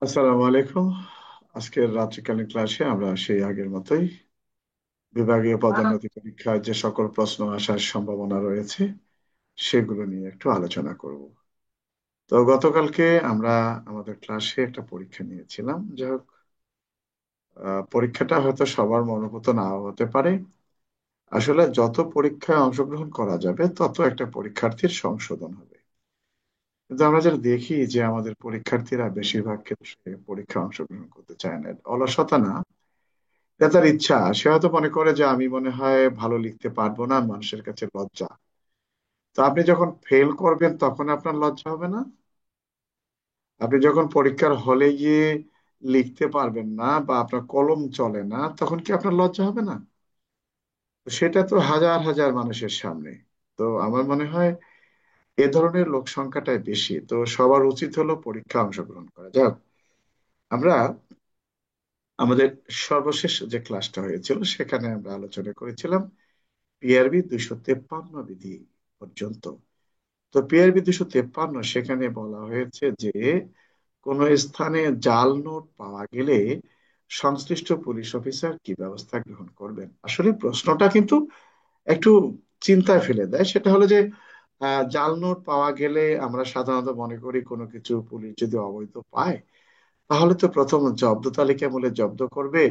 আসসালামু আলাইকুম। আজকের রাত্রিকালীন ক্লাসে আমরা সেই আগের মতোই বিভাগীয় পদোন্নতি পরীক্ষায় যে সকল প্রশ্ন আসার সম্ভাবনা রয়েছে সেগুলো নিয়ে একটু আলোচনা করব। তো গতকালকে আমরা আমাদের ক্লাসে একটা পরীক্ষা নিয়েছিলাম। যাই হোক, পরীক্ষাটা হয়তো সবার মনোভূত নাও হতে পারে। আসলে যত পরীক্ষায় অংশগ্রহণ করা যাবে তত একটা পরীক্ষার্থীর সংশোধন হবে। কিন্তু আমরা যেটা দেখি যে আমাদের পরীক্ষার্থীরা বেশিরভাগ ক্ষেত্রে পরীক্ষায় অংশগ্রহণ করতে চায় না। অলসতা না, এটা তার ইচ্ছা। সে হয়তো মনে করে যে আমি মনে হয় ভালো লিখতে পারবো না, মানুষের কাছে লজ্জা। তো আপনি যখন ফেল করবেন তখন আপনার লজ্জা হবে না? আপনি যখন পরীক্ষার হলে গিয়ে লিখতে পারবেন না বা আপনার কলম চলে না, তখন কি আপনার লজ্জা হবে না? তো সেটা তো হাজার হাজার মানুষের সামনে। তো আমার মনে হয় এ ধরনের লোক সংখ্যাটাই বেশি। তো সবার উচিত হলো পরীক্ষা অংশগ্রহণ করা। যাক, আমরা আমাদের সর্বশেষ যে ক্লাসটা হয়েছিল সেখানে আমরা আলোচনা করেছিলাম পিআরবি 253 বিধি পর্যন্ত। তো পিআরবি 253 সেখানে বলা হয়েছে যে কোন স্থানে জাল নোট পাওয়া গেলে সংশ্লিষ্ট পুলিশ অফিসার কি ব্যবস্থা গ্রহণ করবেন। আসলে প্রশ্নটা কিন্তু একটু চিন্তায় ফেলে দেয়। সেটা হলো যে জাল নোট পাওয়া গেলে আমরা সাধারণত মনে করি কোনো কিছু পুলিশ যদি অবৈধ পায় তাহলে তো প্রথম জব্দ তালিকা মূলে জব্দ করবে,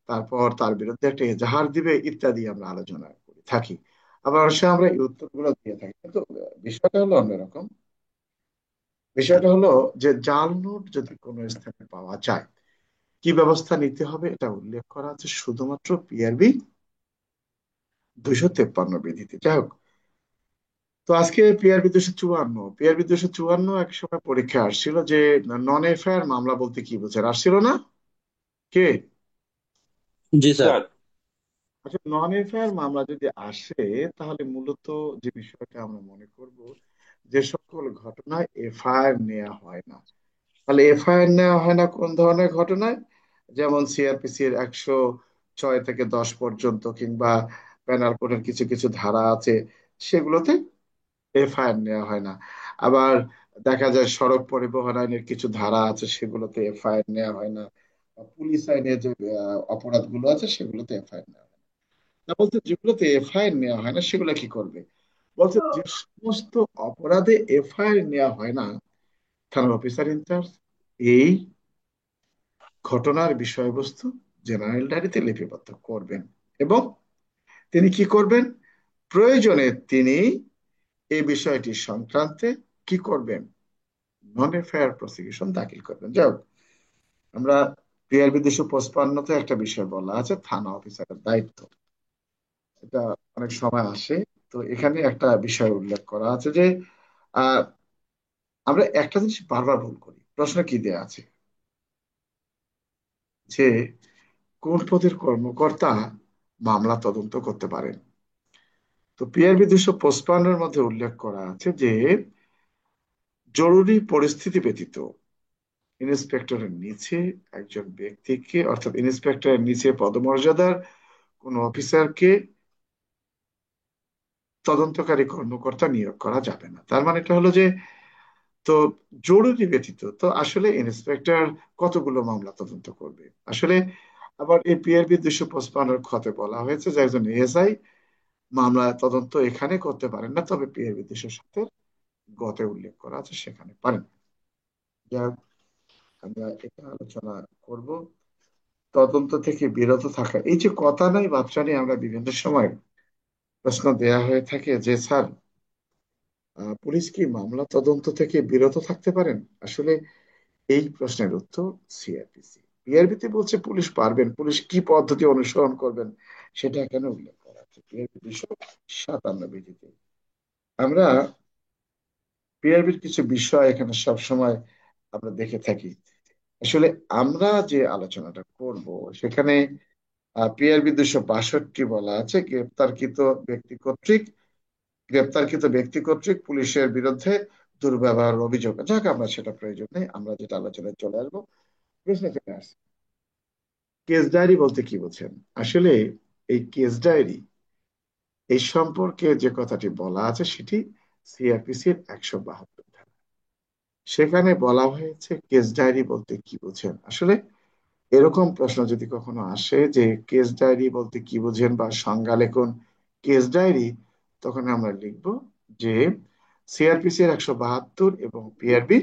তারপর তার বিরুদ্ধে একটা এজাহার দিবে ইত্যাদি আমরা আলোচনা করে থাকি। আবার অবশ্যই আমরা এই উত্তরগুলো দিয়ে থাকি, কিন্তু বিষয়টা হলো অন্যরকম। বিষয়টা হলো যে জাল নোট যদি কোনো স্থানে পাওয়া যায় কি ব্যবস্থা নিতে হবে এটা উল্লেখ করা আছে শুধুমাত্র পিআরবি 253 বিধিতে। যাই হোক, তো আজকে পিআরবি 254 এক সময় পরীক্ষা আসছিল যে নন এফআইআর মামলা বলতে কি বোঝায়, আসছিল না? কে? জি স্যার। আচ্ছা, নন এফআইআর মামলা যদি আসে তাহলে মূলত যে বিষয়টা আমরা মনে করব, যে সকল ঘটনায় এফআইআর নেওয়া হয় না। তাহলে এফআইআর নেওয়া হয় না কোন ধরনের ঘটনায়? যেমন সিআরপিসি এর 106 থেকে 10 পর্যন্ত, কিংবা পেনাল কোডের কিছু কিছু ধারা আছে সেগুলোতে এফআইআর নেওয়া হয় না। আবার দেখা যায় সড়ক পরিবহন আইনের কিছু ধারা আছে সেগুলোতে এফআইআর নেওয়া হয় না। পুলিশ আইনের যে অপরাধগুলো আছে সেগুলোতে এফআইআর নেওয়া হয় না। বলতে যেগুলোতে এফআইআর নেওয়া হয় না সেগুলো কি করবে? বলছে যে সমস্ত অপরাধে এফআইআর নেওয়া হয় না, থানার অফিসার ইনচার্জ এই ঘটনার বিষয়বস্তু জেনারেল ডায়েরিতে লিপিবদ্ধ করবেন, এবং তিনি কি করবেন? প্রয়োজনে তিনি এই বিষয়টি সংক্রান্তে কি করবেন? নন এফআইআর প্রসিকিউশন দাখিল করবেন। যাই হোক, আমরা পিআরবি 255 একটা বিষয় বলা আছে থানা অফিসারের দায়িত্ব। এটা অনেক সময় আসে। তো এখানে একটা বিষয় উল্লেখ করা আছে যে আহ আমরা একটা জিনিস বারবার ভুল করি। প্রশ্ন কি দেয়া আছে যে কোন পদের কর্মকর্তা মামলা তদন্ত করতে পারেন? তো পিআরবি 255 মধ্যে উল্লেখ করা আছে যে জরুরি পরিস্থিতি ব্যতীত ইন্সপেক্টরের নিচে একজন ব্যক্তিকে, অর্থাৎ ইন্সপেক্টরের নিচে পদমর্যাদার কোন অফিসারকে তদন্তকারী কর্মকর্তা নিয়োগ করা যাবে না। তার মানে এটা হলো যে, তো জরুরি ব্যতীত তো আসলে ইন্সপেক্টর কতগুলো মামলা তদন্ত করবে আসলে? আবার এই পিআরবি 255 খতে বলা হয়েছে যে একজন এএসআই মামলা তদন্ত এখানে করতে পারেন না, তবে পিআরবি 207 গতে উল্লেখ করা আছে সেখানে পারেন। যা হোক, আমরা এটা আলোচনা করব তদন্ত থেকে বিরত থাকা। এই যে কথা নাই বার্তা নেই, আমরা বিভিন্ন সময় প্রশ্ন দেয়া হয়ে থাকে যে স্যার, পুলিশ কি মামলা তদন্ত থেকে বিরত থাকতে পারেন? আসলে এই প্রশ্নের উত্তর সিআরপিসি। পিআরবিতে বলছে পুলিশ পারবেন, পুলিশ কি পদ্ধতি অনুসরণ করবেন সেটা এখানে উল্লেখ করা আছে পিআরবি 257 বিধিতে। আমরা পিআরবির কিছু বিষয় এখানে সব সময় আমরা দেখে থাকি। আসলে আমরা যে আলোচনাটা করব সেখানে পিআরবি 262 বলা আছে গ্রেপ্তারকৃত ব্যক্তি কর্তৃক পুলিশের বিরুদ্ধে দুর্ব্যবহার অভিযোগ। যাক, আমরা সেটা প্রয়োজন নেই, আমরা যেটা আলোচনায় চলে আসবো। প্রশ্ন চলে আসছে, কেস ডায়েরি বলতে কি বোঝেন? আসলে এই কেস ডায়েরি, এই সম্পর্কে যে কথাটি বলা আছে সেটি সিআরপিসির 172 ধারা। সেখানে বলা হয়েছে কেস ডায়েরি বলতে কি বোঝেন। আসলে এরকম প্রশ্ন যদি কখনো আসে যে কেস ডায়েরি বলতে কি বোঝেন বা সংজ্ঞা লেখন কেস ডায়েরি, তখন আমরা লিখব যে সিআরপিসি এর 172 এবং পিআরবি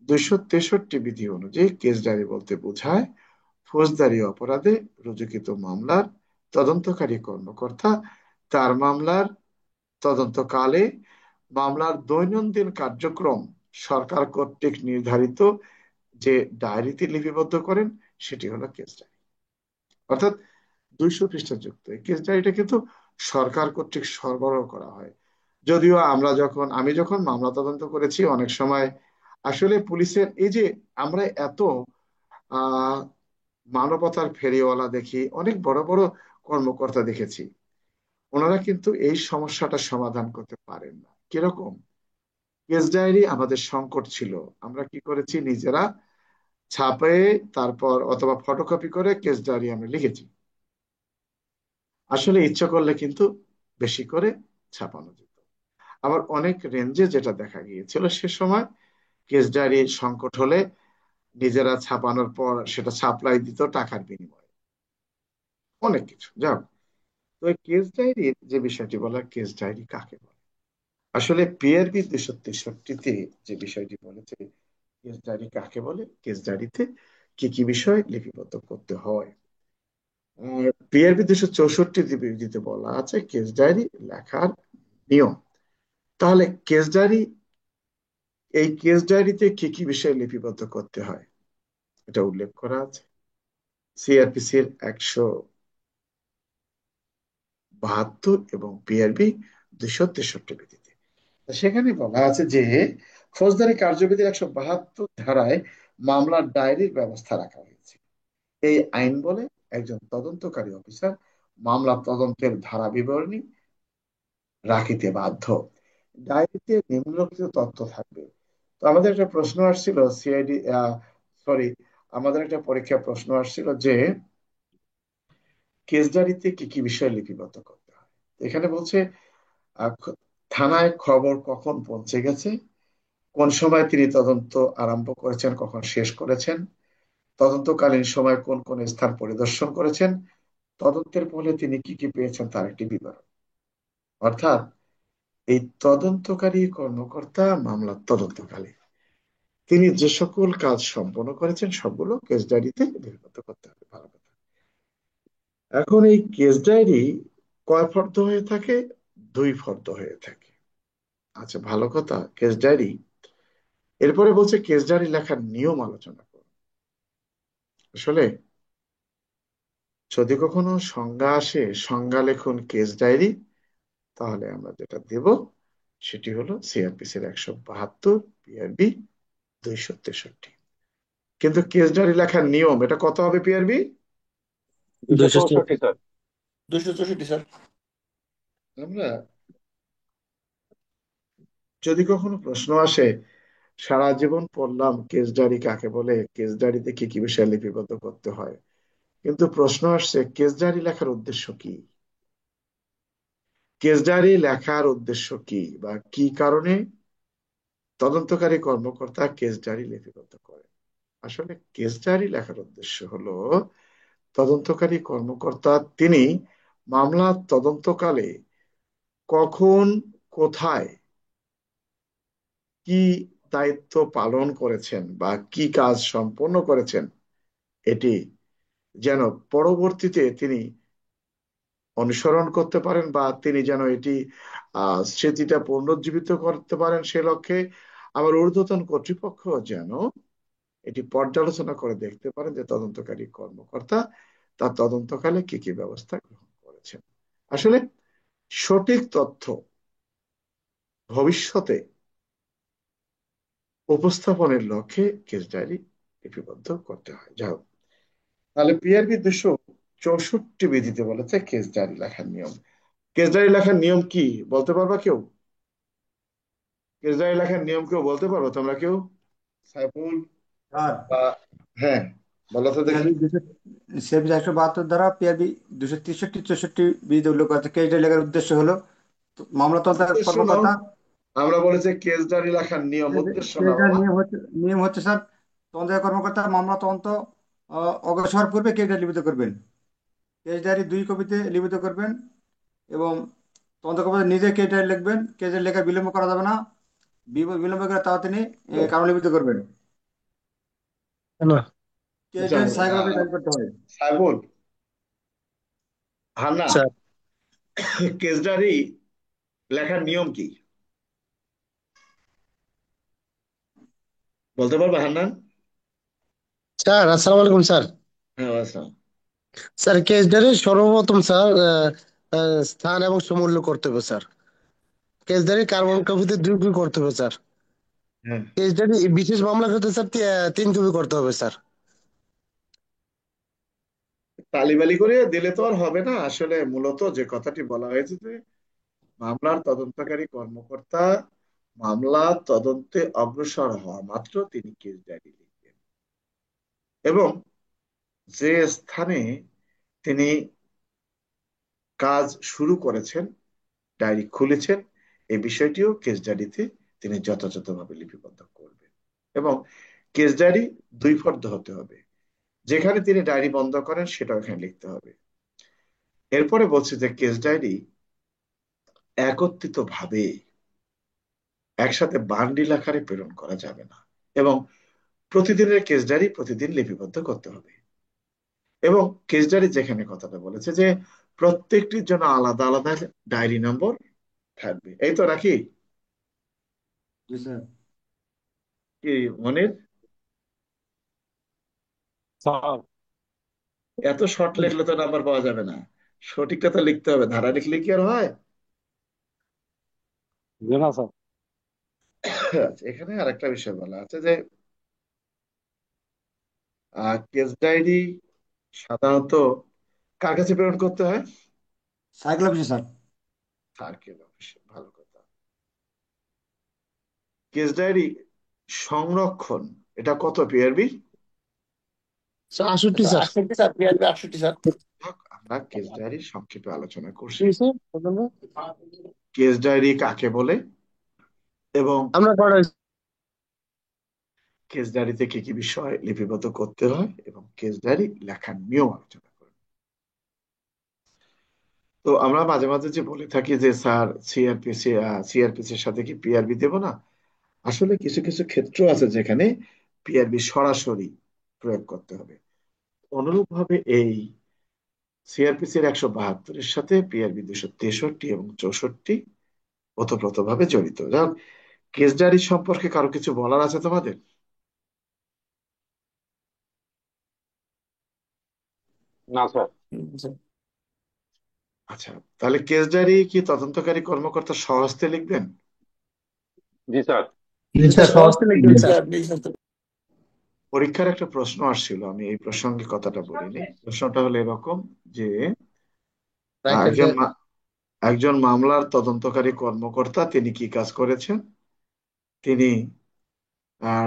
263 বিধি অনুযায়ী কেস ডায়েরি বলতে বোঝায় ফৌজদারি অপরাধে রুজুকৃত মামলার তদন্তকারী কর্মকর্তা তার মামলার তদন্তকালে মামলার দৈনন্দিন কার্যক্রম সরকার কর্তৃক নির্ধারিত যে ডায়েরিতে লিপিবদ্ধ করেন, সেটি হলো কেস ডায়েরি। অর্থাৎ 200 পৃষ্ঠা যুক্ত এই কেস ডায়েরিটা কিন্তু সরকার কর্তৃক সরবরাহ করা হয়। যদিও আমি যখন মামলা তদন্ত করেছি, অনেক সময় আসলে পুলিশের এই যে আমরা এত আহ মানবতার ফেরিওয়ালা দেখি, অনেক বড় বড় কর্মকর্তা দেখেছি, ওনারা কিন্তু এই সমস্যাটা সমাধান করতে পারেন না। কিরকম? কেস ডায়েরি আমাদের সংকট ছিল, আমরা কি করেছি, নিজেরা ছাপে তারপর অথবা ফটোকপি করে কেস ডায়েরি আমরা লিখেছি। আসলে ইচ্ছা করলে কিন্তু বেশি করে ছাপানো যেত। আবার অনেক রেঞ্জে যেটা দেখা গিয়েছিল সে সময়, কেস ডায়েরি সংকট হলে নিজেরা ছাপানোর পর সেটা সাপ্লাই দিত টাকার বিনিময়ে, অনেক কিছু যাও। তো এই কেস ডায়েরির যে বিষয়টি বলা, কেস ডায়েরি কাকে বলে? আসলে পিআরবি 263-তে যে বিষয়টি বলেছে কেস ডায়েরি কাকে বলে, কেস ডায়েরিতে কি কি বিষয় লিপিবদ্ধ করতে হয়। পিআরবি 264 দিতে বলা আছে কেস ডায়েরি লেখার নিয়ম। তাহলে এই কেস ডায়েরিতে কি কি বিষয় লিপিবদ্ধ করতে হয় এটা উল্লেখ করা আছে সিআরপিসির 172 এবং পিআরবি 263 বিধিতে। সেখানে বলা আছে যে ফৌজদারি কার্যবিধির 172 ধারায় মামলার ডায়েরির ব্যবস্থা রাখা হয়েছে। এই আইন বলে একজন তদন্তকারী অফিসার মামলা তদন্তের ধারা বিবরণী রাখিতে বাধ্য। ডায়েরিতে নিম্নলিখিত তথ্য থাকবে। তো আমাদের একটা প্রশ্ন আসছিল সিআইডি, সরি, আমাদের একটা পরীক্ষা প্রশ্ন আসছিল যে কেস ডায়েরিতে কি কি বিষয় লিপিবদ্ধ করতে হয়। এখানে বলছে আহ, খ- থানায় খবর কখন পৌঁছে গেছে, কোন সময় তিনি তদন্ত আরম্ভ করেছেন, কখন শেষ করেছেন, তদন্তকালীন সময় কোন কোন স্থান পরিদর্শন করেছেন, তদন্তের ফলে তিনি কি কি পেয়েছেন তার একটি বিবরণ। অর্থাৎ এই তদন্তকারী কর্মকর্তা মামলার তদন্তকালে তিনি যে সকল কাজ সম্পন্ন করেছেন সবগুলো কেস ডায়েরিতে লিপিবদ্ধ করতে হবে। ভালো কথা। এখন এই কেস ডায়েরি কয় ফর্দ হয়ে থাকে? 2 ফর্দ হয়ে থাকে। আচ্ছা, ভালো কথা। কেস ডায়েরি, এরপরে বলছে কেস ডায়েরি লেখার নিয়ম আলোচনা করো। আসলে যদি কখনো সংজ্ঞা আসে, সংজ্ঞা লেখুন কেস ডায়েরি, তাহলে আমরা যেটা দেব সেটি হলো সিআরপিসির 172, পিআরবি 263। কিন্তু কেস ডায়েরি লেখার নিয়ম এটা কত হবে পিআরবি? 264। 264 স্যার। 264, স্যার। আমরা যদি কখনো প্রশ্ন আসে, সারা জীবন পড়লাম কেস ডায়েরি কাকে বলে, কেস ডায়েরিতে কি কি বিষয় লিপিবদ্ধ করতে হয়, কিন্তু প্রশ্ন আসছে কেস ডায়েরি লেখার উদ্দেশ্য কি, কেস ডায়েরি লেখার উদ্দেশ্য কি, বা কি কারণে তদন্তকারী কর্মকর্তা কেস ডায়েরি লিপিবদ্ধ করেন। আসলে কেস ডায়েরি লেখার উদ্দেশ্য হলো তদন্তকারী কর্মকর্তা তিনি মামলা তদন্তকালে কখন, কোথায়, কি দায়িত্ব পালন করেছেন বা কি কাজ সম্পন্ন করেছেন, এটি যেন পরবর্তীতে তিনি অনুসরণ করতে পারেন, বা তিনি যেন এটি স্মৃতিটা পুনরুজ্জীবিত করতে পারেন সে লক্ষ্যে। আবার ঊর্ধ্বতন কর্তৃপক্ষ যেন এটি পর্যালোচনা করে দেখতে পারেন যে তদন্তকারী কর্মকর্তা তার তদন্তকালে কি কি ব্যবস্থা গ্রহণ করেছেন। আসলে সঠিক তথ্য ভবিষ্যতে উপস্থাপনের লক্ষ্যে কেস ডায়েরি লিপিবদ্ধ করতে হয়। যাই হোক, তাহলে পিআরবি 264 বিধিতে বলেছে কেস ডায়েরি লেখার নিয়ম। কেস ডায়েরি লেখার নিয়ম কি বলতে পারবা কেউ? কেস ডায়েরি লেখার নিয়ম কেউ বলতে পারো তোমরা কেউ? সাইফুল আর বা, হ্যাঁ, বলো তো দেখি। পিআরবি 172 দ্বারা পিআরবি 263 64 বিধি উল্লেখ করা আছে। কেস ডায়েরি লেখার উদ্দেশ্য হলো মামলা তদন্তের উদ্দেশ্য নাও, কর্মকর্তা আমরা বলেছি কেস ডায়েরি লেখার নিয়ম উদ্দেশ্য না কেসটার বাবা। নিয়ম হচ্ছে স্যার, তদন্তকারী কর্মকর্তা মামলা তদন্ত অগ্রসর পূর্বে কেসটা লিপিত করবেন। কেস ডায়েরি 2 কপিতে লিপিত করবেন এবং তদন্ত কর্মকর্তা নিজে কেস ডায়েরি লিখবেন। কেসের লেখা বিলম্ব করা যাবে না। বিলম্ব করে তাও তিনি কারণ লিপিত করবেন। না কেস আচ্ছা, ডায়েরি সাইকোলজি টাইপ করতে হয়। Saiful, Hannan, sir. Case diary লেখার নিয়ম কি বলতে পারবে হান্নান? স্যার আসসালামু আলাইকুম স্যার। হ্যাঁ, আচ্ছা। স্যার কেস ডায়েরি সর্বপ্রথম স্যার স্থান এবং সমূল্য করতে হবে স্যার। কেস ডায়েরি কার্বন কপিতে 2 কপি করতে হবে স্যার। হ্যাঁ, কেস ডায়েরি বিশেষ মামলা ক্ষেত্রে স্যার 3 কপি করতে হবে স্যার। তালিবালি করে দিলে তো আর হবে না। আসলে মূলত যে কথাটি বলা হয়েছে যে মামলার তদন্তকারী কর্মকর্তা মামলা তদন্তে অগ্রসর হওয়া মাত্র তিনি কেস ডায়েরি লিখবেন এবং যে স্থানে তিনি কাজ শুরু করেছেন, ডায়েরি খুলেছেন, এই বিষয়টিও কেস ডায়েরিতে তিনি যথাযথভাবে লিপিবদ্ধ করবেন। এবং কেস ডায়েরি 2 ফর্দ হতে হবে। যেখানে তিনি ডায়েরি বন্ধ করেন সেটাও এখানে লিখতে হবে। এরপরে বলছে যে কেস ডায়েরি একত্রিত ভাবে একসাথে বান্ডিল আকারে প্রেরণ করা যাবে না এবং প্রতিদিনের কেস ডায়েরি প্রতিদিন লিপিবদ্ধ করতে হবে। এবং কেস ডায়েরি যেখানে কথাটা বলেছে যে প্রত্যেকটির জন্য আলাদা আলাদা ডায়েরি নম্বর থাকবে, এই তো নাকি? জি স্যার। কি মনির, স্যার। এত শর্ট লিখলে তো নাম্বার পাওয়া যাবে না। সঠিকটা তো লিখতে হবে, ধারা লিখলে কি আর হয়? জি না স্যার। আচ্ছা, এখানে আরেকটা বিষয় বলা আছে যে কেস ডায়েরি সাধারণত কার কাছে প্রেরণ করতে হয়? সাইকেল অফিসে স্যার। সার্কেল অফিসে, ভালো কথা। কেস ডায়েরি সংরক্ষণ, এটা কত পিআরবি? Sir 68 sir. 68 স্যার। আমরা কেস ডায়েরি সংক্ষেপে আলোচনা জি করছি। স্যার। কেস ডায়েরি কাকে বলে এবং আমরা করা কেস ডায়েরিতে কি কি বিষয় লিপিবদ্ধ করতে হয় এবং কেস ডায়েরি লেখার নিয়ম আলোচনা করব। তো আমরা মাঝে মাঝে যে বলে থাকি যে স্যার সিআরপিসির সাথে কি পিআরবি দেব না, আসলে কিছু কিছু ক্ষেত্র আছে যেখানে পিআরবি সরাসরি প্রয়োগ করতে হবে। অনুরূপ ভাবে এই সিআরপিসির 172-এর সাথে পিআরবি 263 এবং 64 ওতপ্রোতভাবে জড়িত। যাক, কেস ডায়েরি সম্পর্কে কারো কিছু বলার আছে তোমাদের? না স্যার। আচ্ছা, তাহলে কেস ডায়েরি কি তদন্তকারী কর্মকর্তা স্বহস্তে লিখবেন? জি স্যার। জি স্যার সহজতে লিখবেন স্যার। পরীক্ষার একটা প্রশ্ন আসছিল, আমি এই প্রসঙ্গে কথাটা বলিনি। প্রশ্নটা হলো এরকম যে রাইটার একজন একজন মামলার তদন্তকারী কর্মকর্তা তিনি কি কাজ করেছেন? তিনি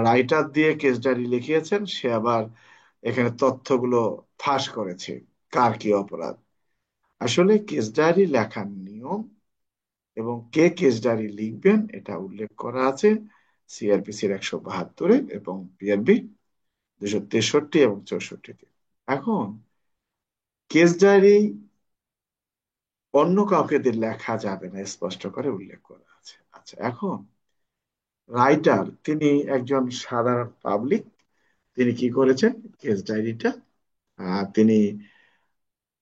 রাইটার দিয়ে কেস ডায়েরি লিখিয়েছেন, সে আবার এখানে তথ্যগুলো ফাঁস করেছে কার কি অপরাধ। আসলে কেস ডায়েরি লেখার নিয়ম এবং কে কেস ডায়েরি লিখবেন এটা উল্লেখ করা আছে সিআরপিসির 172-এ এবং পিআরবি 263 এবং 64-তে। এখন কেস ডায়েরি অন্য কাউকে দিয়ে লেখা যাবে না, স্পষ্ট করে উল্লেখ করা আছে। আচ্ছা, এখন রাইটার তিনি একজন সাধারণ পাবলিক, তিনি কি করেছেন? কেস ডায়েরিটা তিনি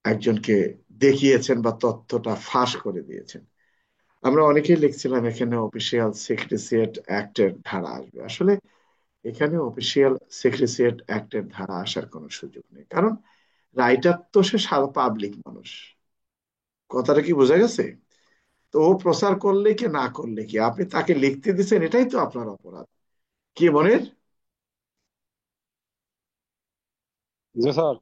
একজনকে দেখিয়েছেন বা তথ্যটা ফাঁস করে দিয়েছেন। আমরা অনেকেই লিখছিলাম এখানে অফিসিয়াল সেক্রেটারিয়েট অ্যাক্টের ধারা আসবে। আসলে এখানে অফিসিয়াল সেক্রেটারিয়েট অ্যাক্টের ধারা আসার কোনো সুযোগ নেই, কারণ রাইটার তো সে সারা পাবলিক মানুষ। কথাটা কি বোঝা গেছে? তো ও প্রচার করলে কি না করলে কি, আপনি তাকে লিখতে দিচ্ছেন, এটাই তো আপনার অপরাধ। কি মনের? জি স্যার।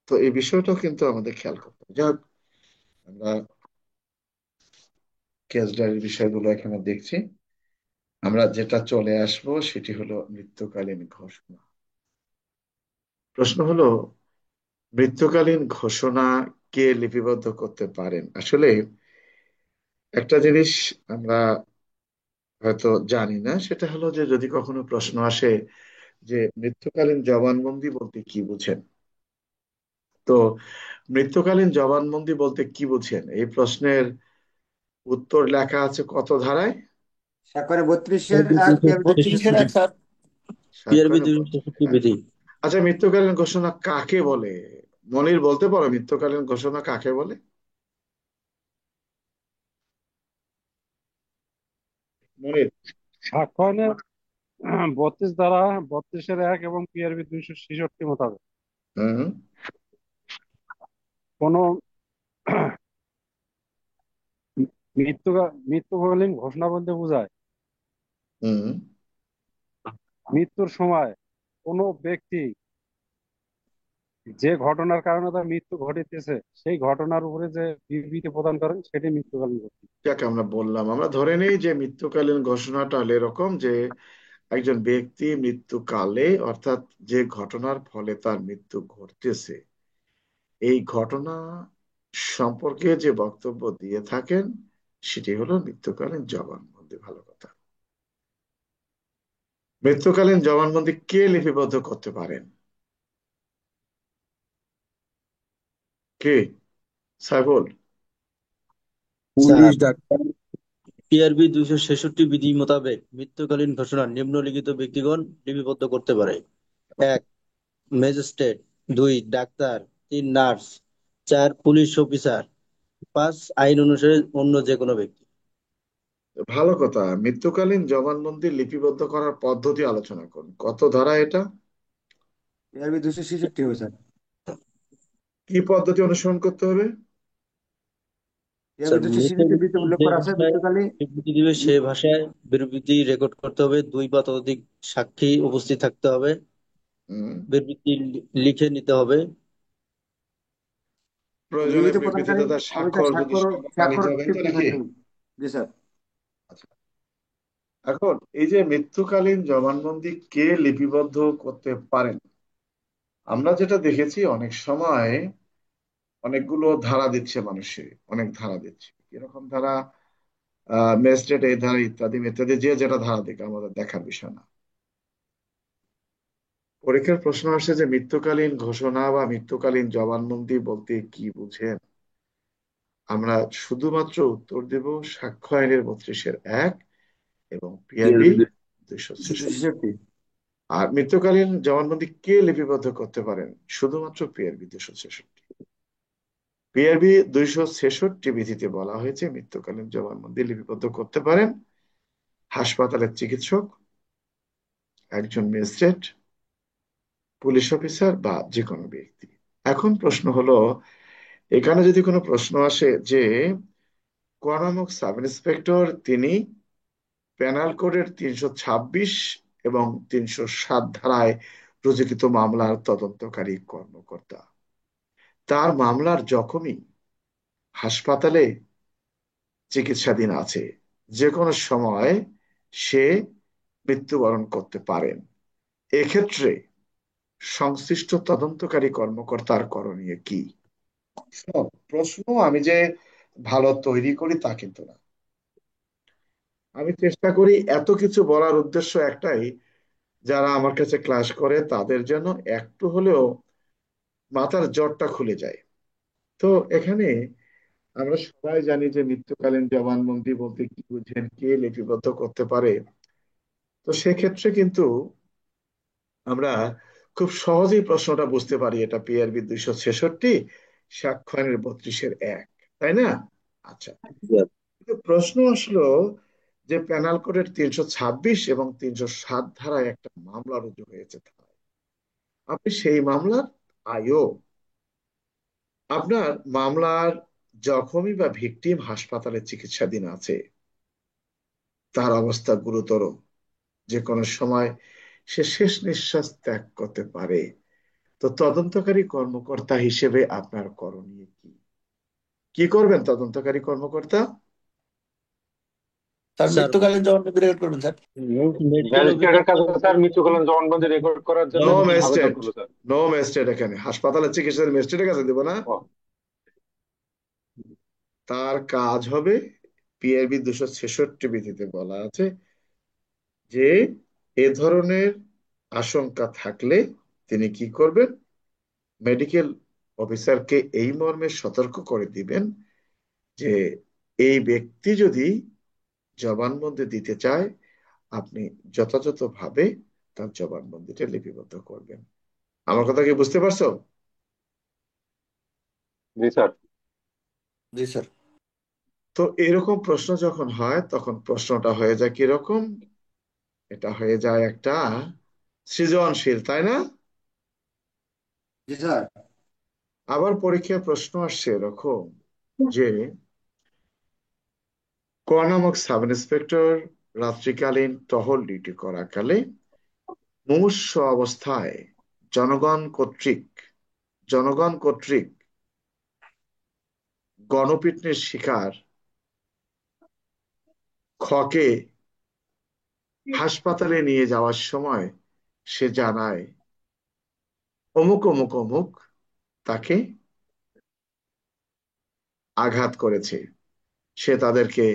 তো এই বিষয়টাও কিন্তু আমাদের খেয়াল করতে হবে। যাই হোক, আমরা কেস ডায়েরির বিষয়গুলো এখানে দেখছি। আমরা যেটা চলে আসবো সেটি হলো মৃত্যুকালীন ঘোষণা। প্রশ্ন হলো, মৃত্যুকালীন ঘোষণা কে লিপিবদ্ধ করতে পারেন? আসলে একটা জিনিস আমরা হয়তো জানি না, সেটা হলো যে যদি কখনো প্রশ্ন আসে যে মৃত্যুকালীন জবানবন্দি বলতে কি বুঝেন, তো মৃত্যুকালীন জবানবন্দি বলতে কি বুঝেন এই প্রশ্নের উত্তর লেখা আছে কত ধারায়? স্বাক্ষরে 32-এর পিআরবি 1, পিআরবি 32-এর 1 স্যার। পিআরবি স্বাক্ষরে 266 হ্যাঁ। বিধি। আচ্ছা, মৃত্যুকালীন ঘোষণা কাকে বলে? মনির বলতে পারো মৃত্যুকালীন ঘোষণা কাকে বলে? মনির। সাক্ষ্য 32 ধারা, 32-এর 1 এবং পিআরবি 266 মোতাবেক হুম। কোন মৃত্যুকালীন ঘোষণা বলতে বোঝায় হুম। মৃত্যুর সময় কোনো ব্যক্তি যে ঘটনার কারণে তার মৃত্যু ঘটিতেছে সেই ঘটনার উপরে যে বিবৃতি প্রদান করেন সেটি মৃত্যুকালীন ঘোষণা। যাকে আমরা বললাম, আমরা ধরে নেই যে মৃত্যুকালীন ঘোষণাটা হলো এরকম যে একজন ব্যক্তি মৃত্যুকালে, অর্থাৎ যে ঘটনার ফলে তার মৃত্যু ঘটতেছে, এই ঘটনা সম্পর্কে যে বক্তব্য দিয়ে থাকেন সেটি হলো মৃত্যুকালীন জবানবন্দি। ভালো কথা। মৃত্যুকালীন জবানবন্দি কে লিপিবদ্ধ করতে পারেন? কে? Saiful. Police sir, doctor. PRB 266 বিধি মোতাবেক মৃত্যুকালীন ঘোষণা নিম্নলিখিত ব্যক্তিগণ লিপিবদ্ধ করতে পারে: 1 magistrate, 2 doctor, 3 nurse, 4 police officer, 5 আইন অনুসারে অন্য যে কোনো ব্যক্তি। ভালো কথা। মৃত্যুকালীন জবানবন্দি লিপিবদ্ধ করার পদ্ধতি আলোচনা করুন। কত ধারা এটা? পিআরবি 266 হবে স্যার। কি পদ্ধতি অনুসরণ করতে হবে? পিআরবি স্যার, মৃত 266 বিতে ব্যক্তি উল্লেখ যে করা আছে ভাষায় মৃত্যুকালে বিবৃতি দিবে সে ভাষায় বিবৃতি রেকর্ড করতে হবে, 2 বা ততোধিক সাক্ষী উপস্থিত থাকতে হবে, হুম। বিবৃতি লিখে নিতে হবে। প্রয়োজনে বিবৃতি প্রদানকারী বিবৃতিদাতার অফিসার স্বাক্ষর যদি স্বাক্ষর সম্ভব হয় স্বাক্ষর নিতে হবে, তো টিপতে নাকি? থাকতে হবে। জি স্যার। আচ্ছা, এখন এই যে মৃত্যুকালীন জবানবন্দি কে লিপিবদ্ধ করতে পারেন, আমরা যেটা দেখেছি অনেক সময় অনেকগুলো ধারা দিচ্ছে মানুষে, অনেক ধারা দিচ্ছে। এরকম ধারা, ম্যাজিস্ট্রেট এই ধারা ইত্যাদি ইত্যাদি, যে যেটা ধারা দিক আমাদের দেখার বিষয় না। পরীক্ষার প্রশ্ন আসে যে মৃত্যুকালীন ঘোষণা বা মৃত্যুকালীন জবানবন্দি বলতে কি বুঝেন, আমরা শুধুমাত্র উত্তর দেব সাক্ষ্য আইনের 32-এর 1 এবং পিআরবি পিআরবি 266। 266। আর মৃত্যুকালীন জবানবন্দি কে লিপিবদ্ধ করতে পারেন? শুধুমাত্র পিআরবি 266। পিআরবি 266 বিধিতে বলা হয়েছে মৃত্যুকালীন জবানবন্দি লিপিবদ্ধ করতে পারেন হাসপাতালের চিকিৎসক, একজন ম্যাজিস্ট্রেট, পুলিশ অফিসার বা যে কোনো ব্যক্তি। এখন প্রশ্ন হলো, এখানে যদি কোনো প্রশ্ন আসে যে ক নামক সাব ইন্সপেক্টর তিনি পেনাল কোডের 326 এবং 307 ধারায় রচিত মামলার তদন্তকারী কর্মকর্তা, তার মামলার জখমই হাসপাতালে চিকিৎসাধীন আছে, যে কোনো সময় সে মৃত্যুবরণ করতে পারেন, এক্ষেত্রে সংশ্লিষ্ট তদন্তকারী কর্মকর্তার করণীয় কি? শোনো, প্রশ্ন আমি যে ভালো তৈরি করি তা কিন্তু না। আমি চেষ্টা করি এত কিছু বলার উদ্দেশ্য একটাই, যারা আমার কাছে ক্লাস করে তাদের যেন একটু হলেও মাথার জটটা খুলে যায়। তো এখানে আমরা সবাই জানি যে মৃত্যুকালীন জবানবন্দি বলতে কি বুঝেন, কে লিপিবদ্ধ করতে পারে। তো সেক্ষেত্রে কিন্তু আমরা খুব সহজেই প্রশ্নটা বুঝতে পারি, এটা পিআরবি 266, সাক্ষ্য আইনের 32-এর 1, তাই না? আচ্ছা, কিন্তু প্রশ্ন আসলো যে পেনাল কোডের 326 এবং 307 ধারায় একটা মামলা রুজু হয়েছে থানায়। আপনি সেই মামলার আয়ও, আপনার মামলার জখমি বা ভিকটিম হাসপাতালে চিকিৎসাধীন আছে, তার অবস্থা গুরুতর, যে কোনো সময় সে শেষ নিঃশ্বাস ত্যাগ করতে পারে। তো তদন্তকারী কর্মকর্তা হিসেবে আপনার করণীয় কি? কি করবেন তদন্তকারী কর্মকর্তা? স্যার স্যার, মৃত্যুকালীন জবানবন্দি রেকর্ড করবেন স্যার। মেডিকেল ম্যাজিস্ট্রেটের কাছে অফিসার স্যার মৃত্যুকালীন জবানবন্দি রেকর্ড করার জন্য নো আবেদন ম্যাজিস্ট্রেট, করবো স্যার। নো ম্যাজিস্ট্রেট, এখানে হাসপাতালের চিকিৎসা ম্যাজিস্ট্রেটের কাছে দিব না। ও, তার কাজ হবে পিআরবি 266 বিধিতে বলা আছে যে এ ধরনের আশঙ্কা থাকলে তিনি কি করবেন, মেডিকেল অফিসারকে এই মর্মে সতর্ক করে দিবেন যে এই ব্যক্তি যদি জবানবন্দি দিতে চায়, আপনি যথাযথভাবে তার জবানবন্দিটা লিপিবদ্ধ করবেন। আমার কথা কি বুঝতে পারছো? জি স্যার। জি স্যার। তো এরকম প্রশ্ন যখন হয় তখন প্রশ্নটা হয়ে যায় কিরকম, এটা হয়ে যায় একটা সৃজনশীল, তাই না? জি স্যার। আবার পরীক্ষায় প্রশ্ন আসছে এরকম যে ক নামক সাব ইন্সপেক্টর রাত্রিকালীন টহল ডিউটি করাকালে মুমূর্ষু অবস্থায় জনগণ কর্তৃক জনগণ কর্তৃক গণপিটুনির শিকার খকে হাসপাতালে নিয়ে যাওয়ার সময় সে জানায় অমুক অমুক অমুক তাকে আঘাত করেছে, সে তাদেরকে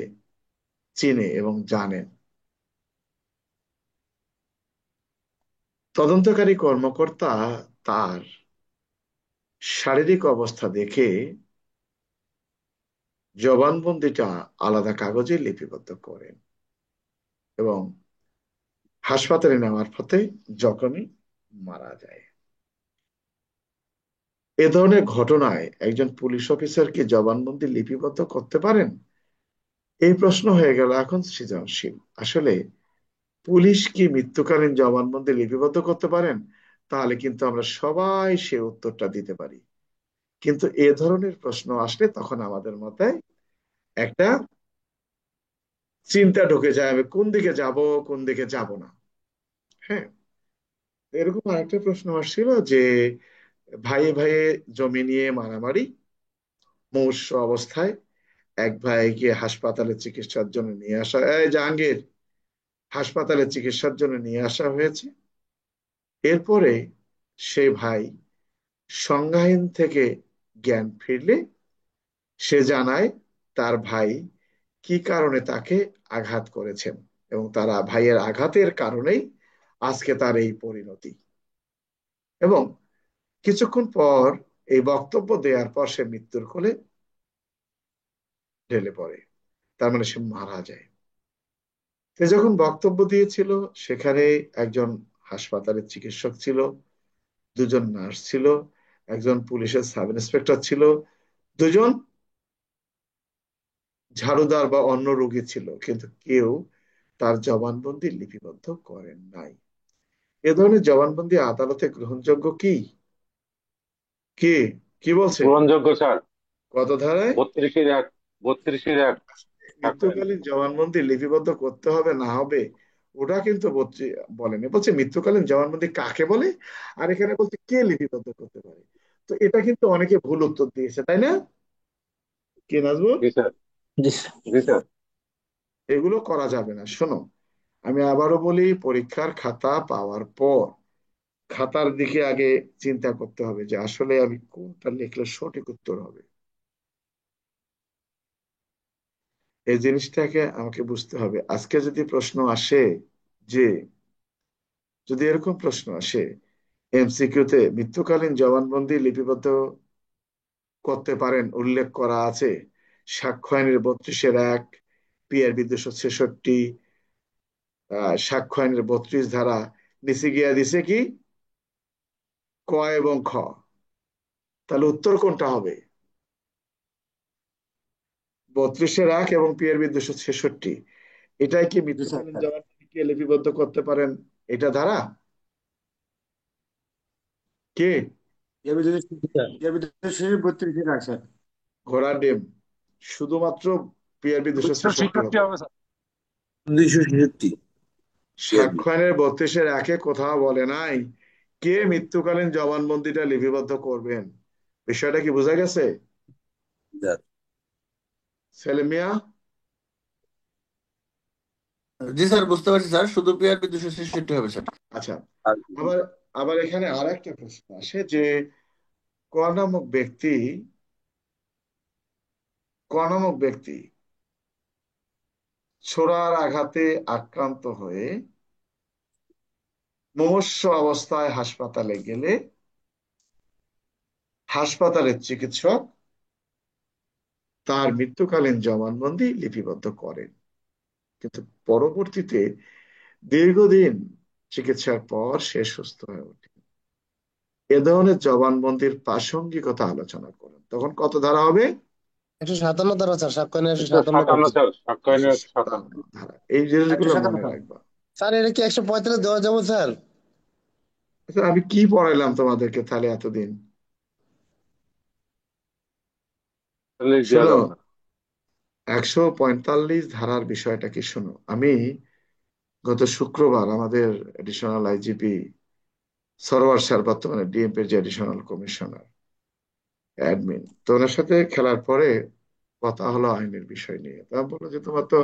চিনে এবং জানেন। তদন্তকারী কর্মকর্তা তার শারীরিক অবস্থা দেখে জবানবন্দিটা আলাদা কাগজে লিপিবদ্ধ করেন এবং হাসপাতালে নেওয়ার পথে জখমে মারা যায়। এ ধরনের ঘটনায় একজন পুলিশ অফিসার কি জবানবন্দি লিপিবদ্ধ করতে পারেন? এই প্রশ্ন হয়ে গেল এখন সৃজনশীল। আসলে পুলিশ কি মৃত্যুকালীন জবানবন্দি লিপিবদ্ধ করতে পারেন? তাহলে কিন্তু আমরা সবাই সে উত্তরটা দিতে পারি। কিন্তু এ ধরনের প্রশ্ন আসলে তখন আমাদের মাথায় একটা চিন্তা ঢুকে যায়, আমি কোন দিকে যাব, কোন দিকে যাব না। হ্যাঁ, এরকম আরেকটা প্রশ্ন আসছিল যে ভাইয়ে ভাইয়ে জমি নিয়ে মারামারি, মুমূর্ষু অবস্থায় এক ভাইকে হাসপাতালে চিকিৎসার জন্য নিয়ে আসা, এই জাহাঙ্গীর, হাসপাতালে চিকিৎসার জন্য নিয়ে আসা হয়েছে। এরপরে সেই ভাই সংজ্ঞাহীন থেকে জ্ঞান ফিরলে সে জানায় তার ভাই কি কারণে তাকে আঘাত করেছেন এবং তারা ভাইয়ের আঘাতের কারণেই আজকে তার এই পরিণতি। এবং কিছুক্ষণ পর এই বক্তব্য দেওয়ার পর সে মৃত্যুর কোলে ঢলে পড়ে, তার মানে সে মারা যায়। সে যখন বক্তব্য দিয়েছিল সেখানে একজন হাসপাতালের চিকিৎসক ছিল, দুজন নার্স ছিল, একজন পুলিশের সাব ইন্সপেক্টর ছিল, দুজন ঝাড়ুদার বা অন্য রোগী ছিল, কিন্তু কেউ তার জবানবন্দি লিপিবদ্ধ করেন নাই। এ ধরনের জবানবন্দি আদালতে গ্রহণযোগ্য কি? কি কি বলছে? গ্রহণযোগ্য স্যার। কত ধারায়? 32-1, 32-1 সাক্ষ্য। মৃত্যুকালীন জবানবন্দি লিপিবদ্ধ করতে হবে না হবে ওটা কিন্তু বলেনি, বলছে মৃত্যুকালীন জবানবন্দি কাকে বলে, আর এখানে বলছে কে লিপিবদ্ধ করতে পারে। তো এটা কিন্তু অনেকে ভুল উত্তর দিয়েছে, তাই না? কে নাজবুল? জি স্যার। জি স্যার। জি স্যার। এগুলো করা যাবে না। শোনো, আমি আবারও বলি, পরীক্ষার খাতা পাওয়ার পর খাতার দিকে আগে চিন্তা করতে হবে যে আসলে আমি কোনটা লিখলে সঠিক উত্তর হবে। এই জিনিসটাকে আমাকে বুঝতে হবে। আজকে যদি প্রশ্ন আসে যে, যদি এরকম প্রশ্ন আসে এমসিকিউতে মৃত্যুকালীন জবানবন্দি লিপিবদ্ধ করতে পারেন উল্লেখ করা আছে সাক্ষ্য আইনের 32-1, পিআরবি 266, সাক্ষ্য আইনের 32 ধারা, নিচে গিয়া দিছে কি ক এবং খ, তাহলে উত্তর কোনটা হবে? 32-1 এবং পিআরবি 266, এটাই কি জি স্যার। মৃত্যুকালীন জবানবন্দিকে লিপিবদ্ধ করতে পারেন এটা ধারা? কে? এর ভিতরে জি স্যার। এর ভিতরে শেষ 32 রাখ স্যার। ঘোড়ার ডিম, শুধুমাত্র পিআরবি 266 266 হবে। হবে স্যার। 266 পিআরবি। সাক্ষ্য আইনের 32-1 কোথাও বলে নাই কে মৃত্যুকালীন জবানবন্দিটা লিপিবদ্ধ করবেন। বিষয়টা কি বোঝা গেছে সেলিম মিয়া? জি স্যার, বুঝতে পারছি স্যার, শুধু পিআরবি 266 হবে স্যার। আচ্ছা, আর আবার আবার এখানে আর একটা প্রশ্ন আসে যে ক নামক ব্যক্তি ক নামক ব্যক্তি ছোড়ার আঘাতে আক্রান্ত হয়ে মুমূর্ষু অবস্থায় হাসপাতালে গেলে হাসপাতালের চিকিৎসক তার মৃত্যুকালীন জবানবন্দি লিপিবদ্ধ করেন, কিন্তু পরবর্তীতে দীর্ঘদিন চিকিৎসার পর সে সুস্থ হয়ে ওঠে। এ ধরনের জবানবন্দির প্রাসঙ্গিকতা আলোচনা করুন। তখন কত ধারা হবে? 157 ধারা স্যার, সাক্ষ্য 157 157 ধারা। স্যার, সাক্ষ্য আইনের 157। 157 ধারা। এই একশো জিনিসগুলো মনে সাতান্ন রাখবা। স্যার, এটা কি 135 দেওয়া যাবে স্যার? আচ্ছা, আমি কি পড়াইলাম তোমাদেরকে তাহলে এতদিন? চল্লিশ দেওয়া শোনো, যাবে না। 145 ধারার বিষয়টা কি শোনো। আমি গত শুক্রবার আমাদের এডিশনাল আইজিপি সরোয়ার স্যার, বর্তমানে ডিএমপির যে এডিশনাল কমিশনার অ্যাডমিন, তো ওনার সাথে খেলার পরে কথা হলো আইনের বিষয় নিয়ে। তা বললো যে তোমার তো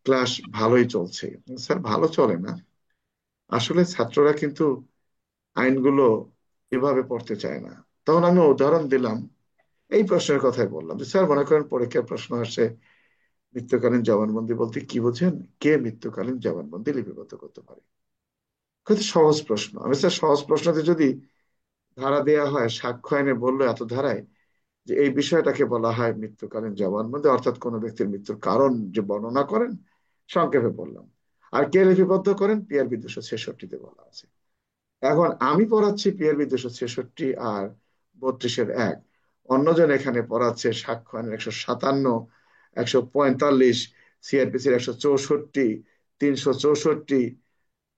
ক্লাস ভালোই চলছে। স্যার, ভালো চলে না, আসলে ছাত্ররা কিন্তু আইনগুলো এভাবে পড়তে চায় না। তখন আমি উদাহরণ দিলাম, এই প্রশ্নের কথাই বললাম যে স্যার, মনে করেন পরীক্ষার প্রশ্ন আসছে মৃত্যুকালীন জবানবন্দি বলতে কি বোঝেন, কে মৃত্যুকালীন জবানবন্দি লিপিবদ্ধ করতে পারে? কত সহজ প্রশ্ন। আমি স্যার, সহজ প্রশ্নতে যদি ধারা দেয়া হয়, সাক্ষ্য আইনে বললো এত ধারায় যে এই বিষয়টাকে বলা হয় মৃত্যুকালীন জবানবন্দি, অর্থাৎ কোনো ব্যক্তির মৃত্যুর কারণ যে বর্ণনা করেন, সংক্ষেপে বললাম। আর কে লিপিবদ্ধ করেন, পিআরবি 266-তে বলা আছে। এখন আমি পড়াচ্ছি পিআরবি 266 আর 32-এর 1, অন্যজন এখানে পড়াচ্ছে সাক্ষ্য আইনের 157, 145, সিআরপিসির 164, 364।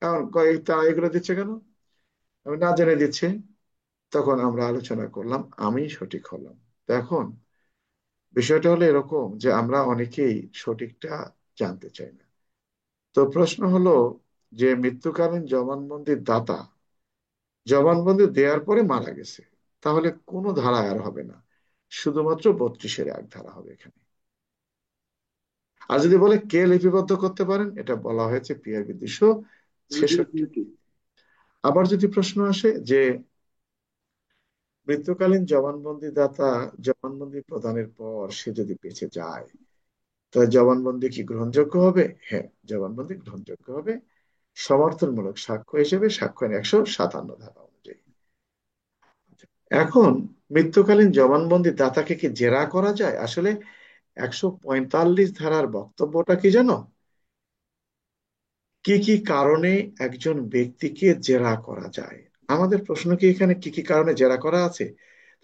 এখন তারা এগুলো দিচ্ছে কেন? আমি না জেনে দিচ্ছে। তখন আমরা আলোচনা করলাম, আমি সঠিক হলাম। তো এখন বিষয়টা হলো এরকম যে আমরা অনেকেই সঠিকটা জানতে চাই না। তো প্রশ্ন হলো যে মৃত্যুকালীন জবানবন্দির দাতা জবানবন্দি দেওয়ার পরে মারা গেছে, তাহলে কোনো ধারা আর হবে না, শুধুমাত্র 32-এর 1 ধারা হবে এখানে। আর যদি বলে কে লিপিবদ্ধ করতে পারেন, এটা বলা হয়েছে পিআরবি 266। আবার যদি প্রশ্ন আসে যে মৃত্যুকালীন জবানবন্দি দাতা জবানবন্দি প্রদানের পর সে যদি বেঁচে যায়, তাহলে জবানবন্দি কি গ্রহণযোগ্য হবে? হ্যাঁ, জবানবন্দি গ্রহণযোগ্য হবে সমর্থনমূলক সাক্ষ্য হিসেবে, সাক্ষ্য আইন 157 ধারা অনুযায়ী। এখন মৃত্যুকালীন জবানবন্দি দাতাকে কি জেরা করা যায়? আসলে 145 ধারার বক্তব্যটা কি জানো? কি কি কারণে একজন ব্যক্তিকে জেরা করা যায়। আমাদের প্রশ্ন কি এখানে কি কি কারণে জেরা করা আছে?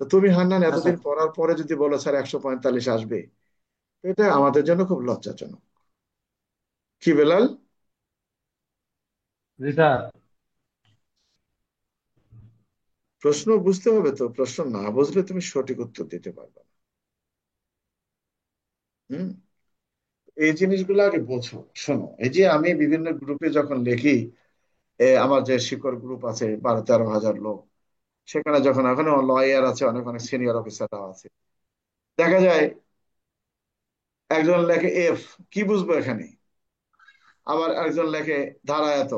তো তুমি হান্নান আচ্ছা, এতদিন পড়ার পরে যদি বলো স্যার 145 আসবে, এটা আমাদের জন্য খুব লজ্জাজনক। কি বেলাল? জি স্যার। প্রশ্ন বুঝতে হবে তো, প্রশ্ন না বুঝলে তুমি সঠিক উত্তর দিতে পারবে না। হুম। এই জিনিসগুলো আগে বোঝো। শোনো, এই যে আমি বিভিন্ন গ্রুপে যখন লিখি, আমার যে শিকড় গ্রুপ আছে 12-13 হাজার লোক, সেখানে যখন ওখানে লয়ার আছে, অনেক অনেক সিনিয়র অফিসাররাও আছে, দেখা যায় একজন লেখে এফ, কি বুঝবো এখানে? আবার একজন লেখে ধারা এত।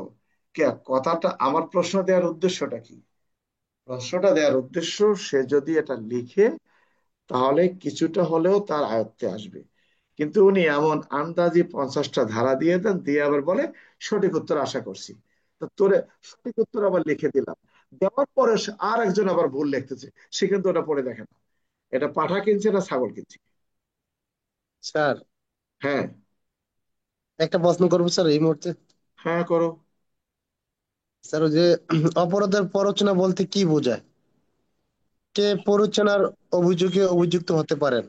কে কথাটা, আমার প্রশ্ন দেওয়ার উদ্দেশ্যটা কি? প্রশ্নটা দেওয়ার উদ্দেশ্য, সে যদি এটা লিখে তাহলে কিছুটা হলেও তার আয়ত্তে আসবে। কিন্তু উনি এমন আন্দাজি 50টা ধারা দিয়ে দেন, দিয়ে আবার বলে সঠিক উত্তর আশা করছি। তো তোরে সঠিক উত্তর আবার লিখে দিলাম, দেওয়ার পরে আর একজন আবার ভুল লিখতেছে, সে কিন্তু ওটা পড়ে দেখে না। এটা পাঠা কিনছে না ছাগল কিনছে? স্যার, হ্যাঁ। একটা প্রশ্ন করবো স্যার এই মুহূর্তে। হ্যাঁ, করো। স্যার, ওই যে অপরাধের প্ররোচনা বলতে কি বোঝায়? কে প্ররোচনার অভিযোগে অভিযুক্ত হতে পারেন?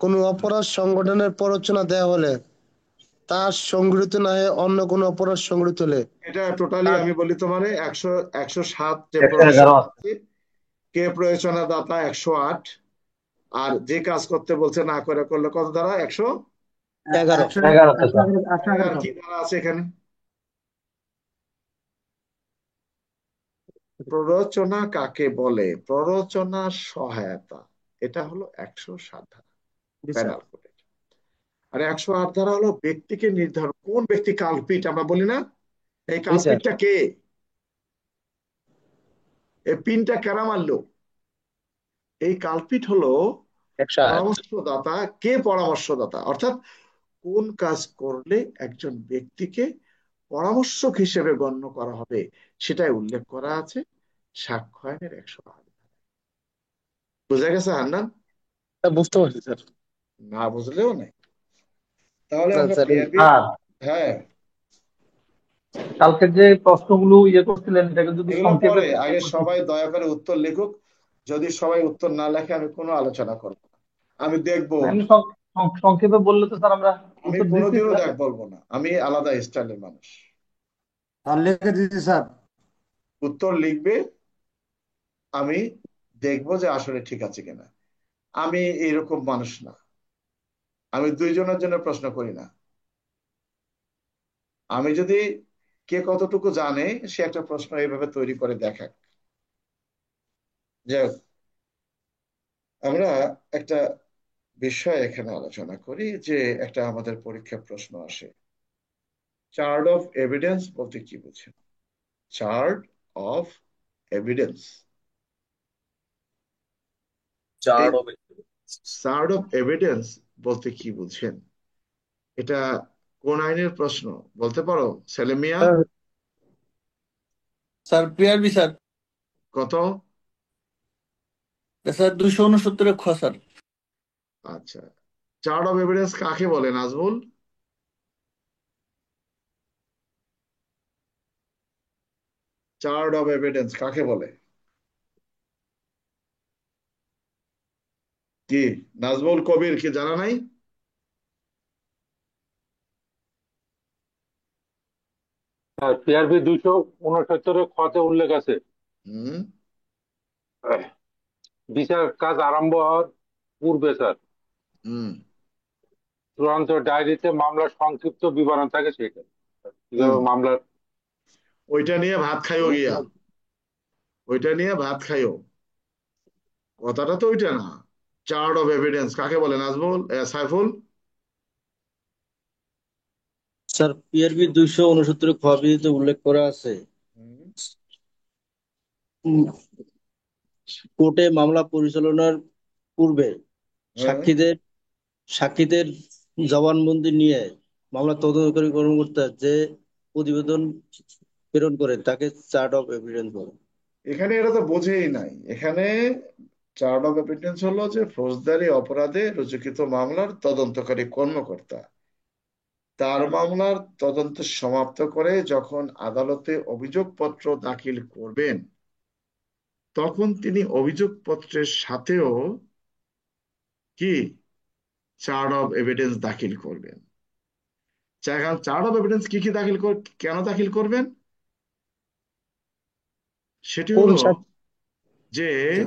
কোনো অপরাধ সংগঠনের প্ররোচনা দেওয়া হলে তার সংগঠিত না হয়ে অন্য কোনো অপরাধ সংগঠিত হলে এটা টোটালি তার আমি বলি তোমারে, 107 যে 111 প্ররোচনা আছে। আছে, কে প্ররোচনা দাতা 108। আর যে কাজ করতে বলছে না করে করলে কত ধারা? 100। 11। একশো 11তে একশো স্যার। একশো আর 11 কি ধারা আছে এখানে? প্ররোচনা কাকে বলে? প্ররোচনা সহায়তা, এটা হলো 107 ধারা জি স্যার। পেনাল কোডে। আর 108 ধারা হলো ব্যক্তিকে নির্ধারণ, কোন ব্যক্তি কালপিট আমরা বলি না, এই জি স্যার। কালপিটটা কে, এই পিনটা কেরা মারলো। এই কালপিট হলো 108। পরামর্শদাতা। কে পরামর্শদাতা? অর্থাৎ কোন কাজ করলে একজন ব্যক্তিকে পরামর্শক হিসেবে গণ্য করা হবে সেটাই উল্লেখ করা আছে সাক্ষ্য আইনের 108। বুঝা গেছে হান্নান? বুঝতে পারছি স্যার। না বুঝলেও নাই। তাহলে না আমরা স্যার, পিআরবি, আর হ্যাঁ, কালকের যে প্রশ্নগুলো করছিলেন এটাকে যদি এগুলো সংক্ষেপে পরে, আগে সবাই দয়া করে উত্তর লিখুক। যদি সবাই উত্তর না লেখে আমি কোনো আলোচনা করব না। আমি দেখবো, এমনি সংক্ষেপে বললে তো স্যার আমরা আমি উত্তর দিচ্ছি কোনোদিনও স্যার। দেখ বলবো না, আমি আলাদা স্টাইলের মানুষ। স্যার লিখে দিচ্ছি স্যার। উত্তর লিখবে, আমি দেখবো যে আসলে ঠিক আছে কিনা। আমি এরকম মানুষ না, আমি দুইজনের জন্য প্রশ্ন করি না। আমি যদি কে কতটুকু জানে সে একটা প্রশ্ন এইভাবে তৈরি করে দেখাক। যাই হোক, আমরা একটা বিষয় এখানে আলোচনা করি যে একটা আমাদের পরীক্ষা প্রশ্ন আসে, চার্ট অফ এভিডেন্স বলতে কি বুঝেন? চার্ট অফ এভিডেন্স, এই chart of chart of evidence বলতে কি বুঝেন? এটা কোন আইনের প্রশ্ন বলতে পারো Selim Mia? Sir, sir PRB sir. কত? স্যার 269 খ স্যার। আচ্ছা, চার্ট অফ এভিডেন্স কাকে বলে নাজমুল? চার্ট অফ এভিডেন্স কাকে বলে? কি নাজমুল কবির কি জানা নাই? পিআরবি 269 খতে উল্লেখ আছে, হুম, বিচার কাজ আরম্ভ হওয়ার পূর্বে স্যার হুম, চূড়ান্ত ডায়েরিতে মামলার সংক্ষিপ্ত বিবরণ থাকে, সেটা হুম, কিভাবে মামলার। ওইটা নিয়ে ভাত খাইও গিয়া, ওইটা নিয়ে ভাত খাইও, কথাটা তো ওইটা না। চার্ট অফ এভিডেন্স কাকে বলে নাজমুল, সাইফুল? স্যার পিআরবি 269 খ বিধিতে উল্লেখ করা আছে হুম, উম, কোর্টে মামলা পরিচালনার পূর্বে হ্যাঁ, সাক্ষীদের সাক্ষীদের জবানবন্দি নিয়ে মামলা তদন্তকারী কর্মকর্তা যে প্রতিবেদন প্রেরণ করে তাকে চার্ট অফ এভিডেন্স বলে। এখানে এরা তো বোঝেই নাই। এখানে চার্ট অফ এভিডেন্স হলো যে ফৌজদারি অপরাধে রুজুকৃত মামলার তদন্তকারী কর্মকর্তা তার মামলার তদন্ত সমাপ্ত করে যখন আদালতে অভিযোগপত্র দাখিল করবেন তখন তিনি অভিযোগপত্রের সাথেও কি চার্ট অফ এভিডেন্স দাখিল করবেন। এখন চার্ট অফ এভিডেন্স কি কি কেন দাখিল করবেন? সেটি কোন হলো সাক্ষী? যে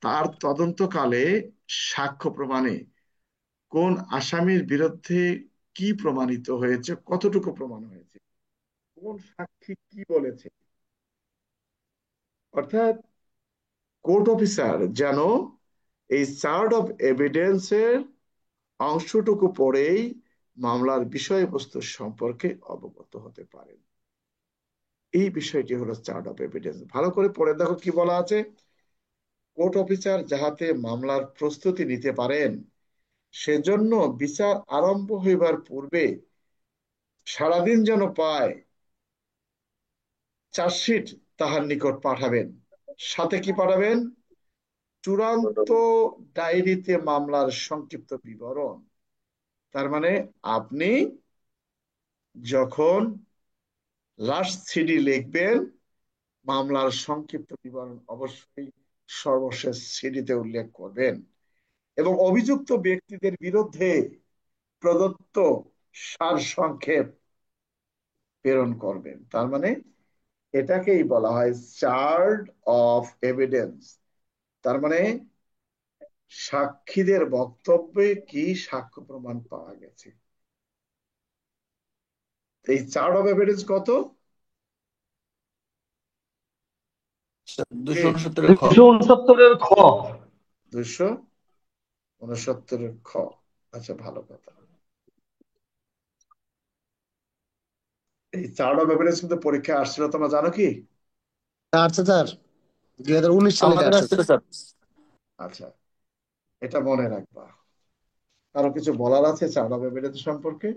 তার তদন্তকালে সাক্ষ্য প্রমাণে কোন আসামির বিরুদ্ধে কি প্রমাণিত হয়েছে, কতটুকু প্রমাণ হয়েছে, কোন সাক্ষী কি বলেছে, অর্থাৎ কোর্ট অফিসার যেন এই চার্ট অফ এভিডেন্সের অংশটুকু পড়েই মামলার বিষয়বস্তু সম্পর্কে অবগত হতে পারেন। এই বিষয়টি হলো চার্ট অফ এভিডেন্স। ভালো করে পড়ে দেখো কি বলা আছে, কোর্ট অফিসার যাহাতে মামলার প্রস্তুতি নিতে পারেন সেজন্য বিচার আরম্ভ হইবার পূর্বে সারাদিন যেন পায় চার্জশিট তাহার নিকট পাঠাবেন। সাথে কি পাঠাবেন? চূড়ান্ত ডায়েরিতে মামলার সংক্ষিপ্ত বিবরণ। তার মানে আপনি যখন লাস্ট সিডি লিখবেন মামলার সংক্ষিপ্ত বিবরণ অবশ্যই সর্বশেষ সিডিতে উল্লেখ করবেন এবং অভিযুক্ত ব্যক্তিদের বিরুদ্ধে প্রদত্ত সার সংক্ষেপ প্রেরণ করবেন। তার মানে এটাকেই বলা হয় চার্ট অফ এভিডেন্স। তার মানে সাক্ষীদের বক্তব্যে কি সাক্ষ্য প্রমাণ পাওয়া গেছে। এই চার্ট অফ এভিডেন্স কত? 269 খ। 269 খ। 269 খ। আচ্ছা, ভালো কথা। এই চার্ট অফ এভিডেন্স কিন্তু পরীক্ষায় আসছিল, তোমরা জানো কি? আচ্ছা স্যার, 2019 সালে আমাদের আসছে আসছিল স্যার। স্যার। আচ্ছা, এটা মনে রাখবা। কারো কিছু বলার আছে চার্ট অফ এভিডেন্স সম্পর্কে?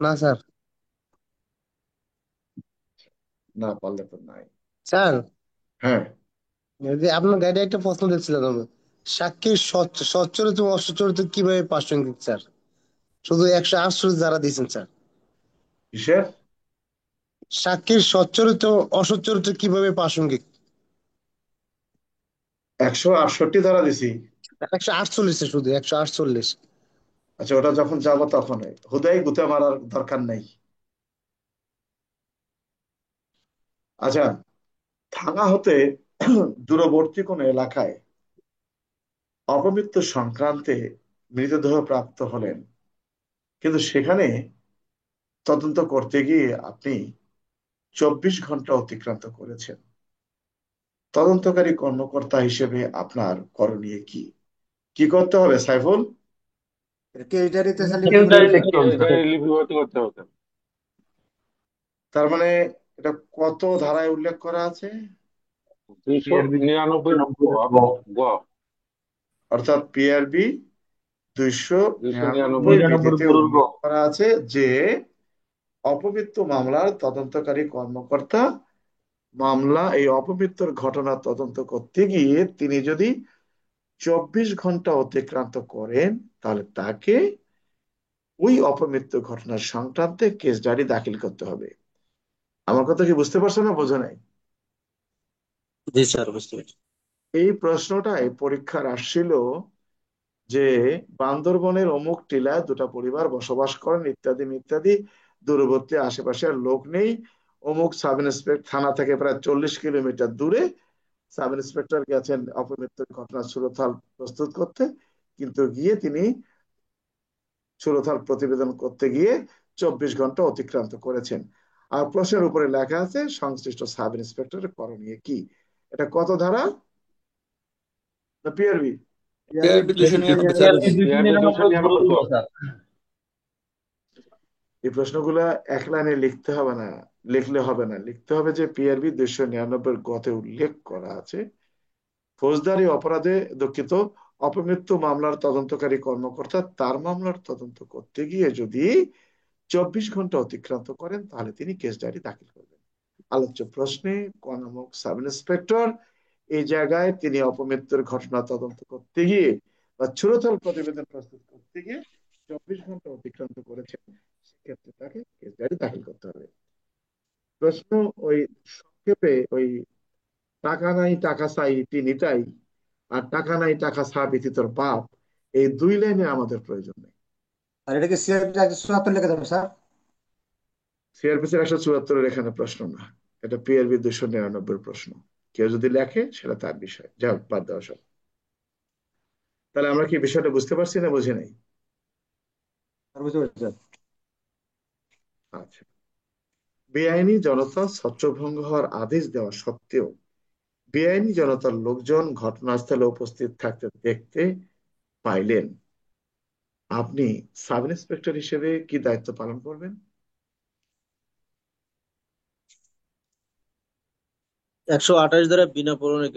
না স্যার। না পারলে তো নাই। স্যার, হ্যাঁ, এই যে আপনার গাইডে একটা প্রশ্ন দিচ্ছিলাম আমি, সাক্ষীর সচ্চরিত্র ও অসচ্চরিত্র কিভাবে প্রাসঙ্গিক স্যার? শুধু 148 যারা দিয়েছেন স্যার। কিসের? সাক্ষীর সচ্চরিত্র ও অসচ্চরিত্র কিভাবে প্রাসঙ্গিক? 168 ধারা দিছি। 148, শুধু 148। আচ্ছা, ওটা যখন যাব তখন হুদাই গুতে মারার দরকার নেই। আচ্ছা, থানা হতে দূরবর্তী কোনো এলাকায় অপমৃত্যু সংক্রান্তে মৃতদেহ প্রাপ্ত হলেন, কিন্তু সেখানে তদন্ত করতে গিয়ে আপনি 24 ঘন্টা অতিক্রান্ত করেছেন। তদন্তকারী কর্মকর্তা হিসেবে আপনার করণীয় কি? কি করতে হবে সাইফুল? কেস ডায়েরিতে স্যার কেস লিপিবদ্ধ ডায়েরি করতে লিখতে হবে। হবে কেস স্যার। ডায়েরি লিপিবদ্ধ করতে হবে। তার মানে এটা কত ধারায় উল্লেখ করা আছে? দুইশো PRB নিরানব্বই গ। গ। অর্থাৎ পিআরবি দুইশো 299 99 বিধিতে গরুর গ। উল্লেখ করা আছে যে অপমৃত্যু মামলার তদন্তকারী কর্মকর্তা এই অপমৃত্যুর ঘটনা তদন্ত করতে গিয়ে তিনি যদি 24 ঘন্টা অতিক্রান্ত করেন, তাহলে তাকে ওই অপমৃত্যু ঘটনার সংক্রান্তে কেস ডায়েরি দাখিল করতে হবে। আমার কথা কি বুঝতে পারছো না, বোঝো নাই? জি স্যার, বুঝতে পারছি। এই প্রশ্নটাই পরীক্ষার আসছিল যে বান্দরবনের অমুক টিলায় দুটা পরিবার বসবাস করেন, ইত্যাদি ইত্যাদি, দূরবর্তী আশেপাশের লোক নেই, অমুক সাব ইন্সপেক্টর থানা থেকে প্রায় 40 কিলোমিটার দূরে সাব ইন্সপেক্টর গেছেন অপমৃত্যুর ঘটনা সুরতহাল প্রস্তুত করতে, কিন্তু গিয়ে তিনি সুরতহাল প্রতিবেদন করতে গিয়ে 24 ঘন্টা অতিক্রান্ত করেছেন। আর প্রশ্নের উপরে লেখা আছে সংশ্লিষ্ট সাব ইন্সপেক্টরের করণীয় কি। এটা কত ধারা? না পিআরবি? পিআরবি দুইশো নিরানব্বই স্যার। PRB পিআরবি 299 গরুর 299 গ। গ স্যার। এই প্রশ্নগুলা এক লাইনে লিখতে হবে না, লিখলে হবে না, লিখতে হবে যে পিআরবি 299 গতে উল্লেখ করা আছে ফৌজদারি অপরাধে দুঃখিত অপমৃত্যু মামলার তদন্তকারী কর্মকর্তা তার মামলার তদন্ত করতে গিয়ে যদি 24 ঘন্টা অতিক্রান্ত করেন, তাহলে তিনি কেস ডায়েরি দাখিল করবেন। আলোচ্য প্রশ্নে ক নামক সাব ইন্সপেক্টর এই জায়গায় তিনি অপমৃত্যুর ঘটনা তদন্ত করতে গিয়ে বা চুরতল প্রতিবেদন প্রস্তুত করতে গিয়ে 24 ঘন্টা অতিক্রান্ত করেছেন, সেক্ষেত্রে তাকে কেস ডায়েরি দাখিল করতে হবে। প্রশ্ন ওই সংক্ষেপে ওই টাকা নাই টাকা চাই তিনিটাই, আর টাকা নাই টাকা চা বিথি তোর বাপ, এই দুই লাইনে আমাদের প্রয়োজন নেই। আর এটাকে সিআরপি 174 লিখে দেবো স্যার। সিআরপিসি 174 এখানে প্রশ্ন না, এটা পিআরবি 299 প্রশ্ন। কেউ যদি লেখে সেটা তার বিষয়, যা হোক, বাদ দেওয়া সব। তাহলে আমরা কি বিষয়টা বুঝতে পারছি না বুঝি নাই? আর বুঝতে পারছি স্যার। আচ্ছা, বেআইনি জনতা ছত্রভঙ্গ হওয়ার আদেশ দেওয়া সত্ত্বেও বেআইনি জনতার লোকজন ঘটনাস্থলে উপস্থিত থাকতে দেখতে পাইলেন, আপনি সাব ইন্সপেক্টর হিসেবে কি দায়িত্ব পালন করবেন? 128 দ্বারা বিনা পরোয়ানায়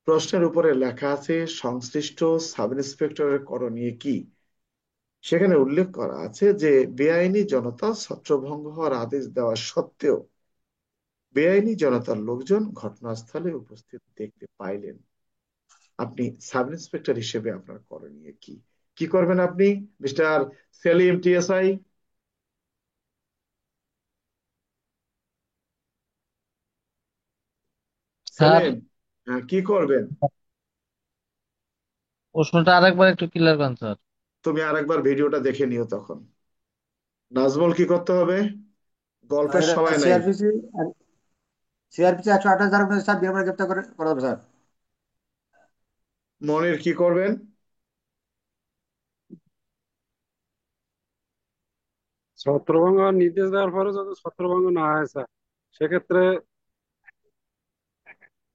প্রশ্নের উপরে লেখা আছে সংশ্লিষ্ট সাব ইন্সপেক্টরের করণীয় কি। সেখানে উল্লেখ করা আছে যে বেআইনি জনতা ছত্রভঙ্গ হওয়ার আদেশ দেওয়া সত্ত্বেও বেআইনি জনতার লোকজন ঘটনাস্থলে উপস্থিত দেখতে পাইলেন, আপনি সাব ইন্সপেক্টর হিসেবে আপনার করণীয় কি? কি করবেন আপনি, mister Selim TSI? Sir, Selim, হ্যাঁ, কি করবেন? প্রশ্নটা আরেকবার একটু ক্লিয়ার করেন স্যার। তুমি আরেকবার ভিডিওটা দেখে নিও তখন। নাজমুল, কি করতে হবে? আর গল্পের এটা সময় নাই। সিআরপিসি 128 ধারা অনুযায়ী স্যার বিনামূল্যে গ্রেপ্তার করা হবে স্যার। মনির, কি করবেন? ছত্রভঙ্গ নির্দেশ দেওয়ার পরে যদি ছত্রভঙ্গ না হয় স্যার, সেক্ষেত্রে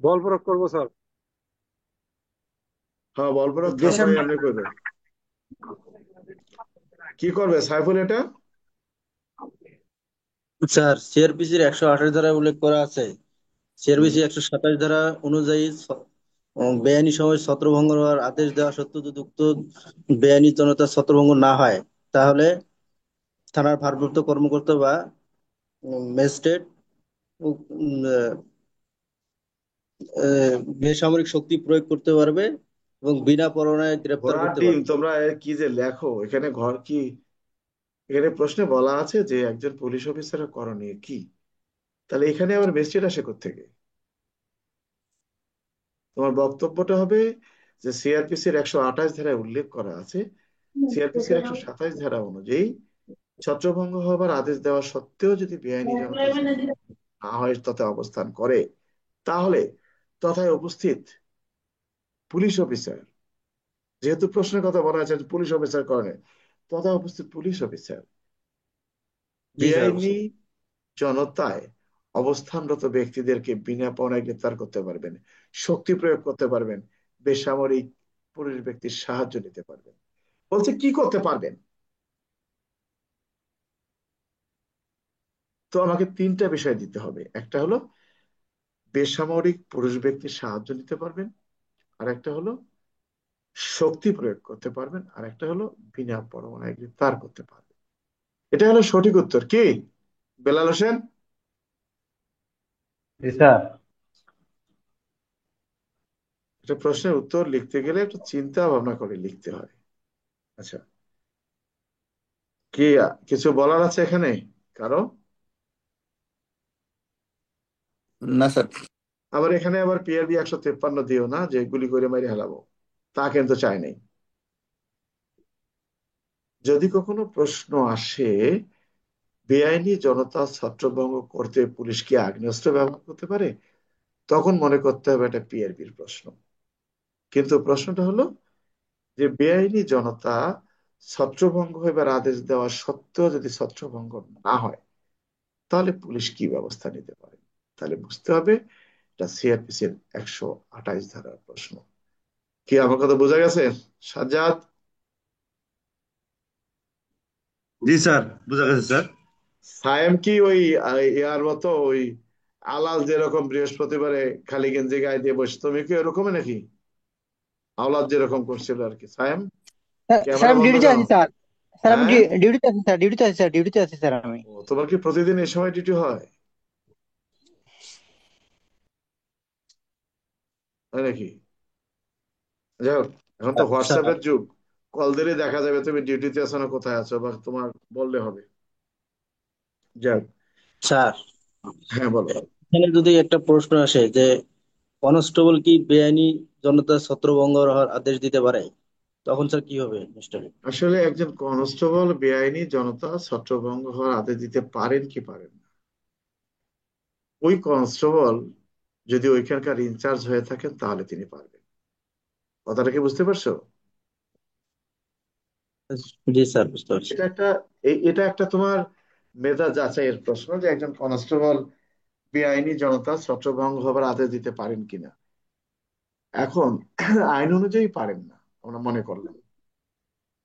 বল প্রয়োগ করবো স্যার। হ্যাঁ, বল প্রয়োগ দেশে থানায় এমনি করবে। কি করবে সাইফুল এটা? স্যার, সিআরপিসির 128 ধারায় উল্লেখ করা আছে, সিআরপিসি 127 ধারা অনুযায়ী বেআইনি সময় ছত্রভঙ্গ হওয়ার আদেশ দেওয়া সত্ত্বেও যদি উক্ত বেআইনি জনতার ছত্রভঙ্গ না হয়, তাহলে থানার ভারপ্রাপ্ত কর্মকর্তা বা ম্যাজিস্ট্রেট আহ, বেসামরিক শক্তি প্রয়োগ করতে পারবে এবং বিনা পরোয়ানায় গ্রেপ্তার ঘোড়ার করতে ডিম, পারবে। তোমরা কি যে লেখো এখানে, ঘর কি, এখানে প্রশ্নে বলা আছে যে একজন পুলিশ অফিসারের করণীয় কি, তাহলে এখানে আবার ম্যাজিস্ট্রেট আসে কোত্থেকে? তোমার বক্তব্যটা হবে যে সিআরপিসির 128 ধারায় উল্লেখ করা আছে, সিআরপিসির 127 ধারা অনুযায়ী ছত্রভঙ্গ হবার আদেশ দেওয়া সত্ত্বেও যদি বেআইনি জনতা ছত্রভঙ্গ না হয় তথা অবস্থান করে, তাহলে তথায় উপস্থিত পুলিশ অফিসার, যেহেতু প্রশ্নের কথা বলা আছে পুলিশ অফিসার করে, তথা উপস্থিত পুলিশ অফিসার জি স্যার, বেআইনি অবশ্যই। জনতায় অবস্থানরত ব্যক্তিদেরকে বিনা পণায় গ্রেপ্তার করতে পারবেন, শক্তি প্রয়োগ করতে পারবেন, বেসামরিক পুলিশ ব্যক্তির সাহায্য নিতে পারবেন। বলছে কি করতে পারবেন? তো আমাকে তিনটা বিষয় দিতে হবে। একটা হলো বেসামরিক পুরুষ ব্যক্তির সাহায্য নিতে পারবেন, আর একটা হলো শক্তি প্রয়োগ করতে পারবেন, আর একটা হলো বিনা পরোয়ানায় গ্রেপ্তার করতে পারবেন। এটা হলো সঠিক উত্তর কি, বেলাল হোসেন? জি স্যার। এটা প্রশ্নের উত্তর লিখতে গেলে একটু চিন্তা ভাবনা করে লিখতে হয়। আচ্ছা, কি কিছু বলার আছে এখানে কারো? না স্যার। আবার এখানে আবার পিআরবি 153 দিও না যে গুলি করে মেরে হেলাবো, তা কিন্তু চাই নাই। যদি কখনো প্রশ্ন আসে বেআইনি জনতা ছত্রভঙ্গ করতে পুলিশ কি আগ্নেয়াস্ত্র ব্যবহার করতে পারে, তখন মনে করতে হবে এটা পিআরবির প্রশ্ন। কিন্তু প্রশ্নটা হলো যে বেআইনি জনতা ছত্রভঙ্গ হইবার আদেশ দেওয়া সত্ত্বেও যদি ছত্রভঙ্গ না হয়, তাহলে পুলিশ কি ব্যবস্থা নিতে পারে? তাহলে বুঝতে হবে এটা সিআরপিসির 128 ধারার প্রশ্ন। কি আমার কথা বোঝা গেছে সাজ্জাদ? জি স্যার, বোঝা গেছে স্যার। সায়েম কি ওই ইয়ার মতো ওই আলাল যেরকম বৃহস্পতিবারে খালি গেঞ্জি গায়ে দিয়ে বসে, তুমি কি এরকমই নাকি? আওলাদ যেরকম করছিল আর কি। সায়েম, স্যার ক্যামেরা আমি বন্ধ ডিউটিতে করো। আছি স্যার। স্যার আমি হ্যাঁ, ডিউটিতে আছি স্যার, ডিউটিতে আছি স্যার, ডিউটিতে আছি স্যার আমি। ও তোমার কি প্রতিদিন এই সময় ডিউটি হয়, তাই নাকি? যাই হোক, এখন তো স্যার, হোয়াটসঅ্যাপের যুগ, কল দিলে দেখা যাবে তুমি ডিউটিতে আছো না কোথায় আছো, বা তোমার বললে হবে। যাই হোক, স্যার, হ্যাঁ বলো। এখানে যদি একটা প্রশ্ন আসে যে কনস্টেবল কি বেআইনি জনতার ছত্রভঙ্গ হওয়ার আদেশ দিতে পারে, তখন স্যার কি হবে মিস্টার? আসলে একজন কনস্টেবল বেআইনি জনতা ছত্রভঙ্গ হওয়ার আদেশ দিতে পারেন কি পারেন না, ওই কনস্টেবল যদি ওইখানকার ইনচার্জ হয়ে থাকেন তাহলে তিনি পারবেন। কথাটা কি বুঝতে পারছো? জি স্যার, বুঝতে পারছি। এটা একটা এটা একটা তোমার মেধা যাচাইয়ের প্রশ্ন যে একজন কনস্টেবল বেআইনি জনতা ছত্রভঙ্গ হবার আদেশ দিতে পারেন কিনা। এখন আইন অনুযায়ী পারেন না আমরা মনে করলাম,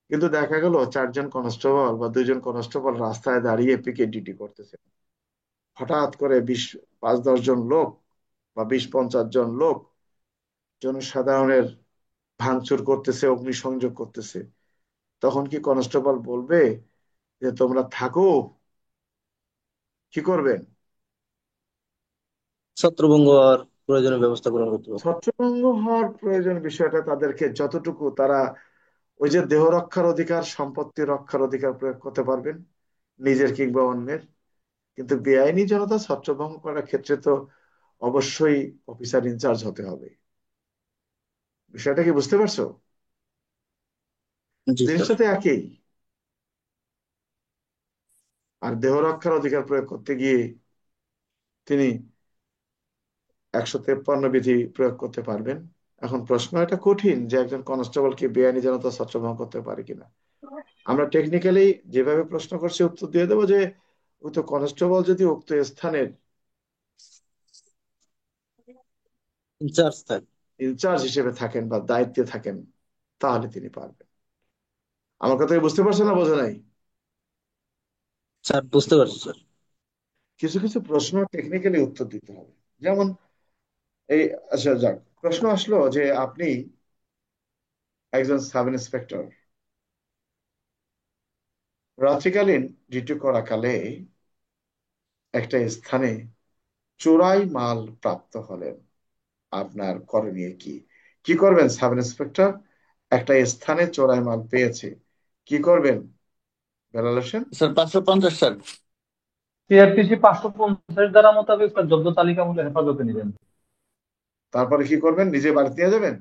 কিন্তু দেখা গেল 4 জন কনস্টেবল বা 2 জন কনস্টেবল রাস্তায় দাঁড়িয়ে পিকেট ডিউটি করতেছে, হঠাৎ করে 5-10 জন লোক বা 20-50 জন লোক জনসাধারণের ভাঙচুর করতেছে, অগ্নিসংযোগ করতেছে, তখন কি কনস্টেবল বলবে যে তোমরা থাকো? কি করবেন? ছত্রভঙ্গ হওয়ার প্রয়োজনীয় ব্যবস্থা গ্রহণ করতে হবে। ছত্রভঙ্গ হওয়ার প্রয়োজন বিষয়টা তাদেরকে যতটুকু তারা ওই যে দেহ রক্ষার অধিকার, সম্পত্তি রক্ষার অধিকার প্রয়োগ করতে পারবেন, নিজের কিংবা অন্যের। কিন্তু বেআইনি জনতা ছত্রভঙ্গ করার ক্ষেত্রে তো অবশ্যই অফিসার ইনচার্জ হতে হবে। বিষয়টা কি বুঝতে পারছো? জি স্যার। জিনিসটা তো একই। আর দেহ রক্ষার অধিকার প্রয়োগ করতে গিয়ে তিনি 153 বিধি প্রয়োগ করতে পারবেন। এখন প্রশ্ন এটা কঠিন যে একজন কনস্টেবল কি বেআইনি জনতা ছত্রভঙ্গ করতে পারে কিনা। আমরা টেকনিক্যালি যেভাবে প্রশ্ন করছি উত্তর দিয়ে দেবো যে উক্ত কনস্টেবল যদি উক্ত স্থানের ইনচার্জ স্যার। ইনচার্জ হিসেবে থাকেন বা দায়িত্বে থাকেন, তাহলে তিনি পারবেন। আমার কথা কি বুঝতে পারছো না বোঝা নাই? স্যার, বুঝতে পারছি স্যার। কিছু কিছু প্রশ্ন টেকনিক্যালি উত্তর দিতে হবে। যেমন এই, আচ্ছা যাক, প্রশ্ন আসলো যে আপনি একজন সাব ইন্সপেক্টর, রাত্রিকালীন ডিউটি করাকালে একটা স্থানে চোরাই মাল প্রাপ্ত হলেন, আপনার করণীয় কি? কি করবেন সাব ইন্সপেক্টর? একটা স্থানে চোরাই মাল পেয়েছে, কি করবেন Belal Hossain? Sir 550 sir. CrPC 550 ধারা মোতাবেক স্যার জব্দ তালিকামূলক হেফাজতে নেবেন। তারপরে কি করবেন? নিজে বাড়িতে নিয়ে যাবেন?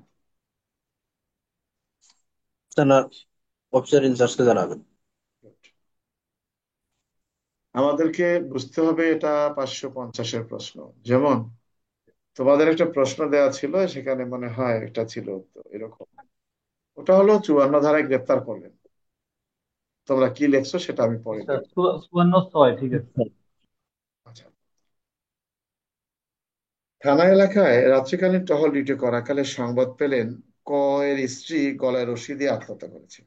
থানার অফিসার ইনচার্জকে জানাবেন। আমাদেরকে বুঝতে হবে এটা 550-এর প্রশ্ন। যেমন তোমাদের একটা প্রশ্ন দেওয়া ছিল, সেখানে মনে হয় একটা ছিল তো এরকম, ওটা হলো 54 ধারায় গ্রেপ্তার করলেন। তোমরা কি লেখছো সেটা আমি পরে আচ্ছা, দেখবো। 54 ঠিক আছে স্যার। আচ্ছা, থানা এলাকায় রাত্রিকালীন টহল ডিউটি করাকালে সংবাদ পেলেন ক এর স্ত্রী গলায় রশি দিয়ে আত্মহত্যা করেছে।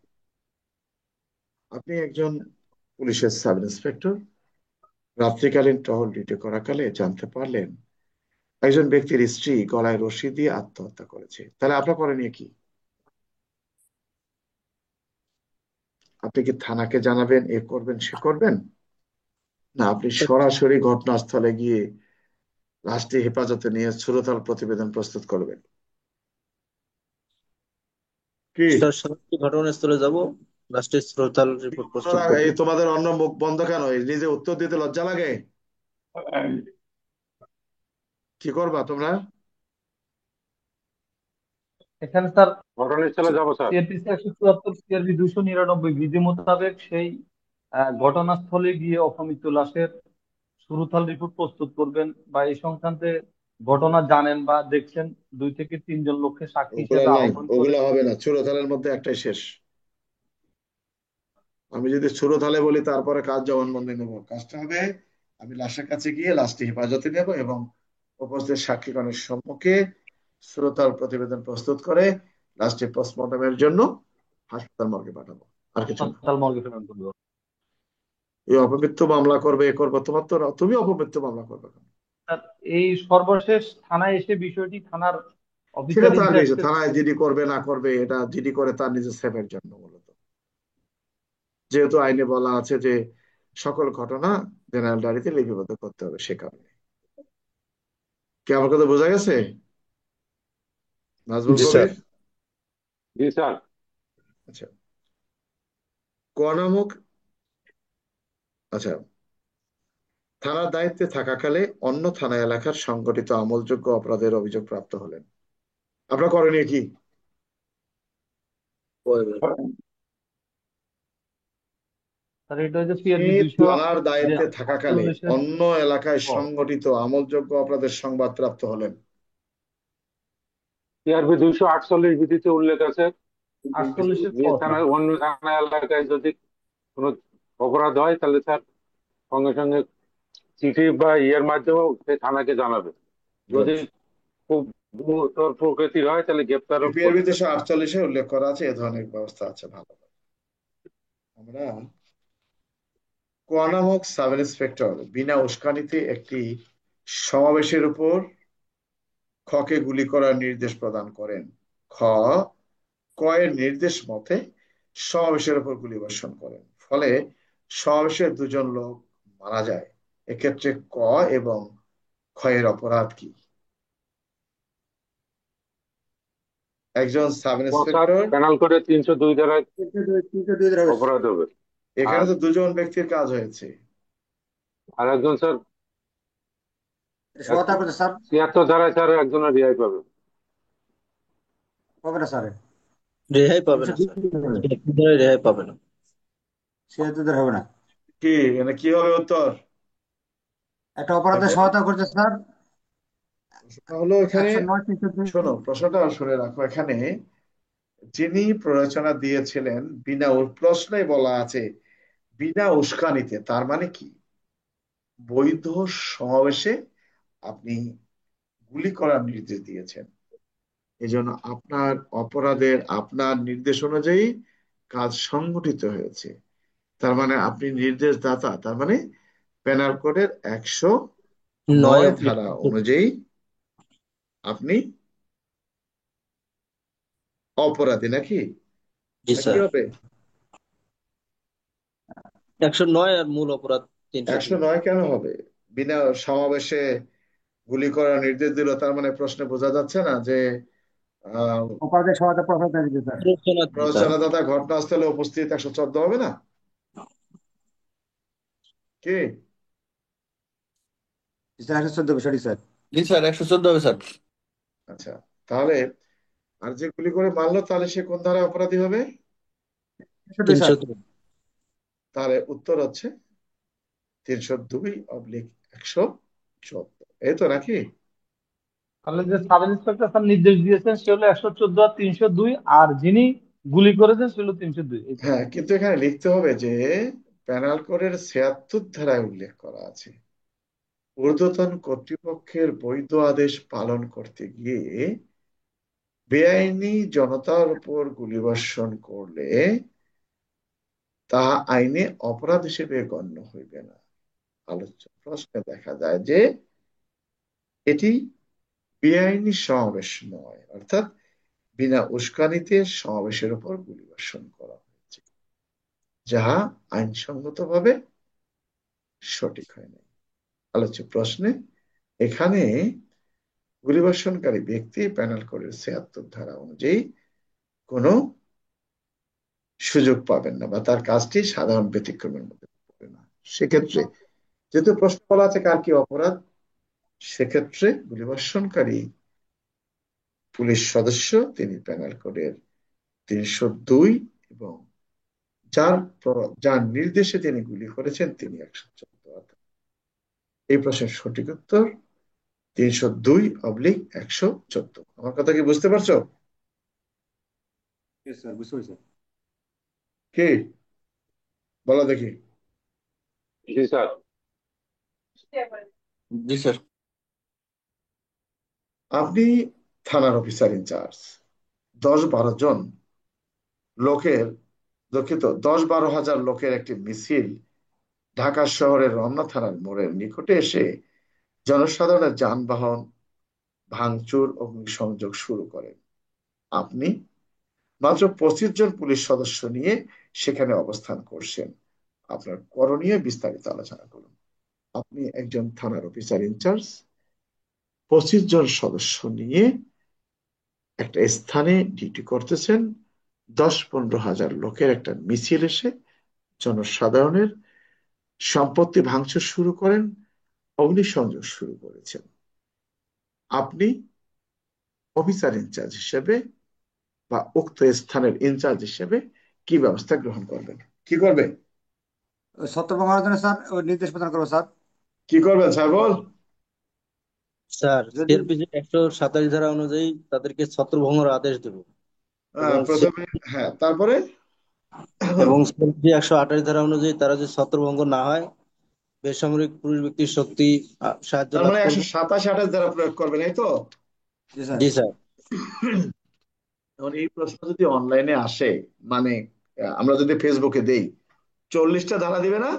আপনি একজন পুলিশের সাব ইন্সপেক্টর, রাত্রিকালীন টহল ডিউটি করাকালে জানতে পারলেন একজন ব্যক্তির স্ত্রী গলায় রশি দিয়ে আত্মহত্যা করেছে, তাহলে আপনার করণীয় কি? আপনি কি থানাকে জানাবেন, এ করবেন সে করবেন, না আপনি সরাসরি ঘটনাস্থলে গিয়ে লাশটি হেফাজতে নিয়ে সুরতহাল প্রতিবেদন প্রস্তুত করবেন? কি স্যার সরাসরি ঘটনাস্থলে যাব, লাস্টে শ্রোতাল রিপোর্ট প্রস্তুত করব। এই তোমাদের অন্য মুখ বন্ধ কেন? এই নিজে উত্তর দিতে লজ্জা লাগে? কি করবা তোমরা? এখানে স্যার ঘটনাস্থলে যাবো স্যার। সিআরপিসি 174 সিআরপি 299 বিধি মোতাবেক সেই ঘটনাস্থলে গিয়ে অপমৃত্যু লাশের সুরতহাল রিপোর্ট প্রস্তুত করবেন, বা এই সংক্রান্তে ঘটনা জানেন বা দেখছেন 2 থেকে 3 জন লোককে সাক্ষী ওগুলা হিসেবে নাই, আহ্বান করে। ওগুলা হবে না, সুরতহালের মধ্যে একটাই শেষ। আমি যদি সুরতহালে বলি তারপরে কাজ জবানবন্দি নেবো, কাজটা হবে আমি লাশের কাছে গিয়ে লাশটি হেফাজতে নেব এবং উপস্থিত সাক্ষীগণের সম্মুখে সুরতহাল প্রতিবেদন প্রস্তুত করে লাশটি পোস্টমর্টমের জন্য হাসপাতাল মর্গে পাঠাবো, আর কিছু না। হাসপাতাল মর্গে প্রেরণ করবে। এই অপমৃত্যু মামলা করবে, এ করবে, তোমার তো, তুমি অপমৃত্যু মামলা করবে কেন? স্যার, এই সর্বশেষ থানায় এসে বিষয়টি থানার সেটা অফিসার তার কিছু, ইনচার্জকে। থানায় জিডি করবে না করবে এটা জিডি করে তার নিজের সেফের জন্য মূলত, যেহেতু আইনে বলা আছে যে সকল ঘটনা জেনারেল ডায়েরিতে লিপিবদ্ধ করতে হবে, সে কারণে। কি আমার কথা বোঝা গেছে নাজমুল জি স্যার। কবির? জি স্যার। আচ্ছা, ক নামক, আচ্ছা, থানার দায়িত্বে থাকাকালে অন্য থানা এলাকার সংগঠিত আমলযোগ্য অপরাধের অভিযোগ প্রাপ্ত হলেন, আপনার করণীয় কি? স্যার এটা হচ্ছে তিনি সিআরপি থানার দায়িত্বে থাকাকালে 248 অন্য এলাকায় সংগঠিত আমলযোগ্য অপরাধের সংবাদ প্রাপ্ত হলেন। সিআরপি 248 বিধিতে উল্লেখ আছে, 48 যে থানায় অন্য থানা এলাকায় যদি কোনো অপরাধ হয় তাহলে স্যার সঙ্গে সঙ্গে চিঠি বা ইয়ের মাধ্যমেও সেই থানাকে জানাবে। যদি খুব গুরুতর প্রকৃতির হয় তাহলে গ্রেপ্তারও বিপিআরবি করবে। 248-এ উল্লেখ করা আছে, এ ধরনের ব্যবস্থা আছে। ভালো, আমরা কোয়ানামক সাব ইন্সপেক্টর বিনা উস্কানিতে একটি সমাবেশের উপর খকে গুলি করার নির্দেশ প্রদান করেন। খ কয়ের নির্দেশ মতে সমাবেশের উপর গুলি বর্ষণ করেন, ফলে সমাবেশের দুজন লোক মারা যায়। এক্ষেত্রে ক এবং ক্ষয়ের অপরাধ কি? একজন সাব স্যার ইন্সপেক্টর, পেনাল করে 302 ধারায় 302 ধারা হয়েছে। অপরাধ হবে। এখানে আর তো দুজন ব্যক্তির কাজ হয়েছে। আর একজন স্যার সহায়তা করতে স্যার 76 ধারায় স্যার একজনের রেহাই পাবে। হবে না স্যার, রেহাই পাবে না স্যার, রেহাই পাবে না। 76 হবে না। কি মানে কি হবে উত্তর? একটা অপরাধে সহায়তা করতে স্যার প্রশ্নটা হলো এখানে, 109 302। শোনো প্রশ্নটা শুনে রাখো। এখানে যিনি প্ররোচনা দিয়েছিলেন বিনা প্রশ্নে বলা আছে বিনা উস্কানিতে, তার মানে কি বৈধ সমাবেশে আপনি গুলি করার নির্দেশ দিয়েছেন। এজন্য আপনার অপরাধের আপনার নির্দেশ অনুযায়ী কাজ সংগঠিত হয়েছে, তার মানে আপনি নির্দেশদাতা, তার মানে পেনাল কোডের 109 ধারা অনুযায়ী আপনি অপরাধী, নাকি? জি নাকি স্যার, হবে 109 আর মূল অপরাধ 302। 109 কেন হবে? বিনা সমাবেশে গুলি করার নির্দেশ দিল, তার মানে প্রশ্নে বোঝা যাচ্ছে না যে অপরাধের সহায়তা প্রশ্রয়তা দিতে স্যার। প্ররোচনা দিতে, স্যার। প্ররোচনাদাতা ঘটনাস্থলে উপস্থিত 114 হবে না কি? স্যার 114 বিষয়টি স্যার। জি স্যার 114 হবে স্যার। আচ্ছা, তাহলে আর যে গুলি করে মারলো তাহলে সে কোন ধারায় অপরাধী হবে? 114 স্যার। 302। তাহলে উত্তর হচ্ছে 302/114, এই তো নাকি? তাহলে যে সাব ইন্সপেক্টর স্যার নির্দেশ দিয়েছেন সে হলো 114 আর 302, আর যিনি গুলি করেছেন সে হলো 302। এই তো। হ্যাঁ, কিন্তু এখানে লিখতে হবে যে পেনাল কোডের 76 ধারায় উল্লেখ করা আছে, ঊর্ধ্বতন কর্তৃপক্ষের বৈধ আদেশ পালন করতে গিয়ে বেআইনি জনতার উপর গুলিবর্ষণ করলে তাহা আইনে অপরাধ হিসেবে গণ্য হইবে না। আলোচ্য প্রশ্নে দেখা যায় যে এটি বেআইনি সমাবেশ নয়, অর্থাৎ বিনা উস্কানিতে সমাবেশের উপর গুলিবর্ষণ করা হয়েছে, যাহা আইনসঙ্গতভাবে সঠিক হয় নাই। আলোচ্য প্রশ্নে এখানে গুলিবর্ষণকারী ব্যক্তি পেনাল কোডের 76 ধারা অনুযায়ী কোনো সুযোগ পাবেন না বা তার কাজটি সাধারণ ব্যতিক্রমের মধ্যে পড়বে না। সেক্ষেত্রে যেহেতু প্রশ্ন বলা আছে কার কি অপরাধ, সেক্ষেত্রে গুলিবর্ষণকারী পুলিশ সদস্য তিনি পেনাল কোডের 302 এবং যার নির্দেশে তিনি গুলি করেছেন তিনি 114। এই প্রশ্নের সঠিক উত্তর 302/114। আমার কথা কি বুঝতে পারছো? স্যার বুঝতে পেরেছি। কি বলো দেখি। জি স্যার। জি স্যার। আপনি থানার অফিসার ইনচার্জ, 10-12 জন লোকের, দুঃখিত, 10-12 হাজার লোকের একটি মিছিল ঢাকা শহরের রমনা থানার মোড়ের নিকটে এসে জনসাধারণের যানবাহন ভাঙচুর, অগ্নিসংযোগ শুরু করেন। আপনি মাত্র 25 জন পুলিশ সদস্য নিয়ে সেখানে অবস্থান করছেন। আপনার করণীয় বিস্তারিত আলোচনা করুন। আপনি একজন থানার অফিসার ইনচার্জ, 25 জন সদস্য নিয়ে একটা স্থানে ডিউটি করতেছেন। 10-15 হাজার লোকের একটা মিছিল এসে জনসাধারণের সম্পত্তি ভাঙচুর শুরু করেন, অগ্নিসংযোগ শুরু করেছেন। আপনি অফিসার ইনচার্জ হিসেবে বা উক্ত স্থানের ইনচার্জ হিসেবে কি ব্যবস্থা গ্রহণ করবেন? কি করবে? ছত্রভঙ্গ করার জন্য স্যার ওই নির্দেশ প্রদান করবো স্যার। কি করবেন স্যার বল? স্যার যদি সিআরপিসি 127 ধারা অনুযায়ী তাদেরকে ছত্রভঙ্গের আদেশ দেব, এবং প্রথমে হ্যাঁ, তারপরে এবং সিআরপিসি 128 ধারা অনুযায়ী তারা যদি ছত্রভঙ্গ না হয় বেসামরিক পুলিশ ব্যক্তির শক্তি সাহায্য তার লাভ মানে করবে। 127-28 দ্বারা প্রয়োগ করবেন, এই তো? জি স্যার। জি স্যার। এখন এই প্রশ্ন যদি অনলাইনে আসে, মানে আমরা যদি ফেসবুকে দেই, 40টা ধারা দিবে না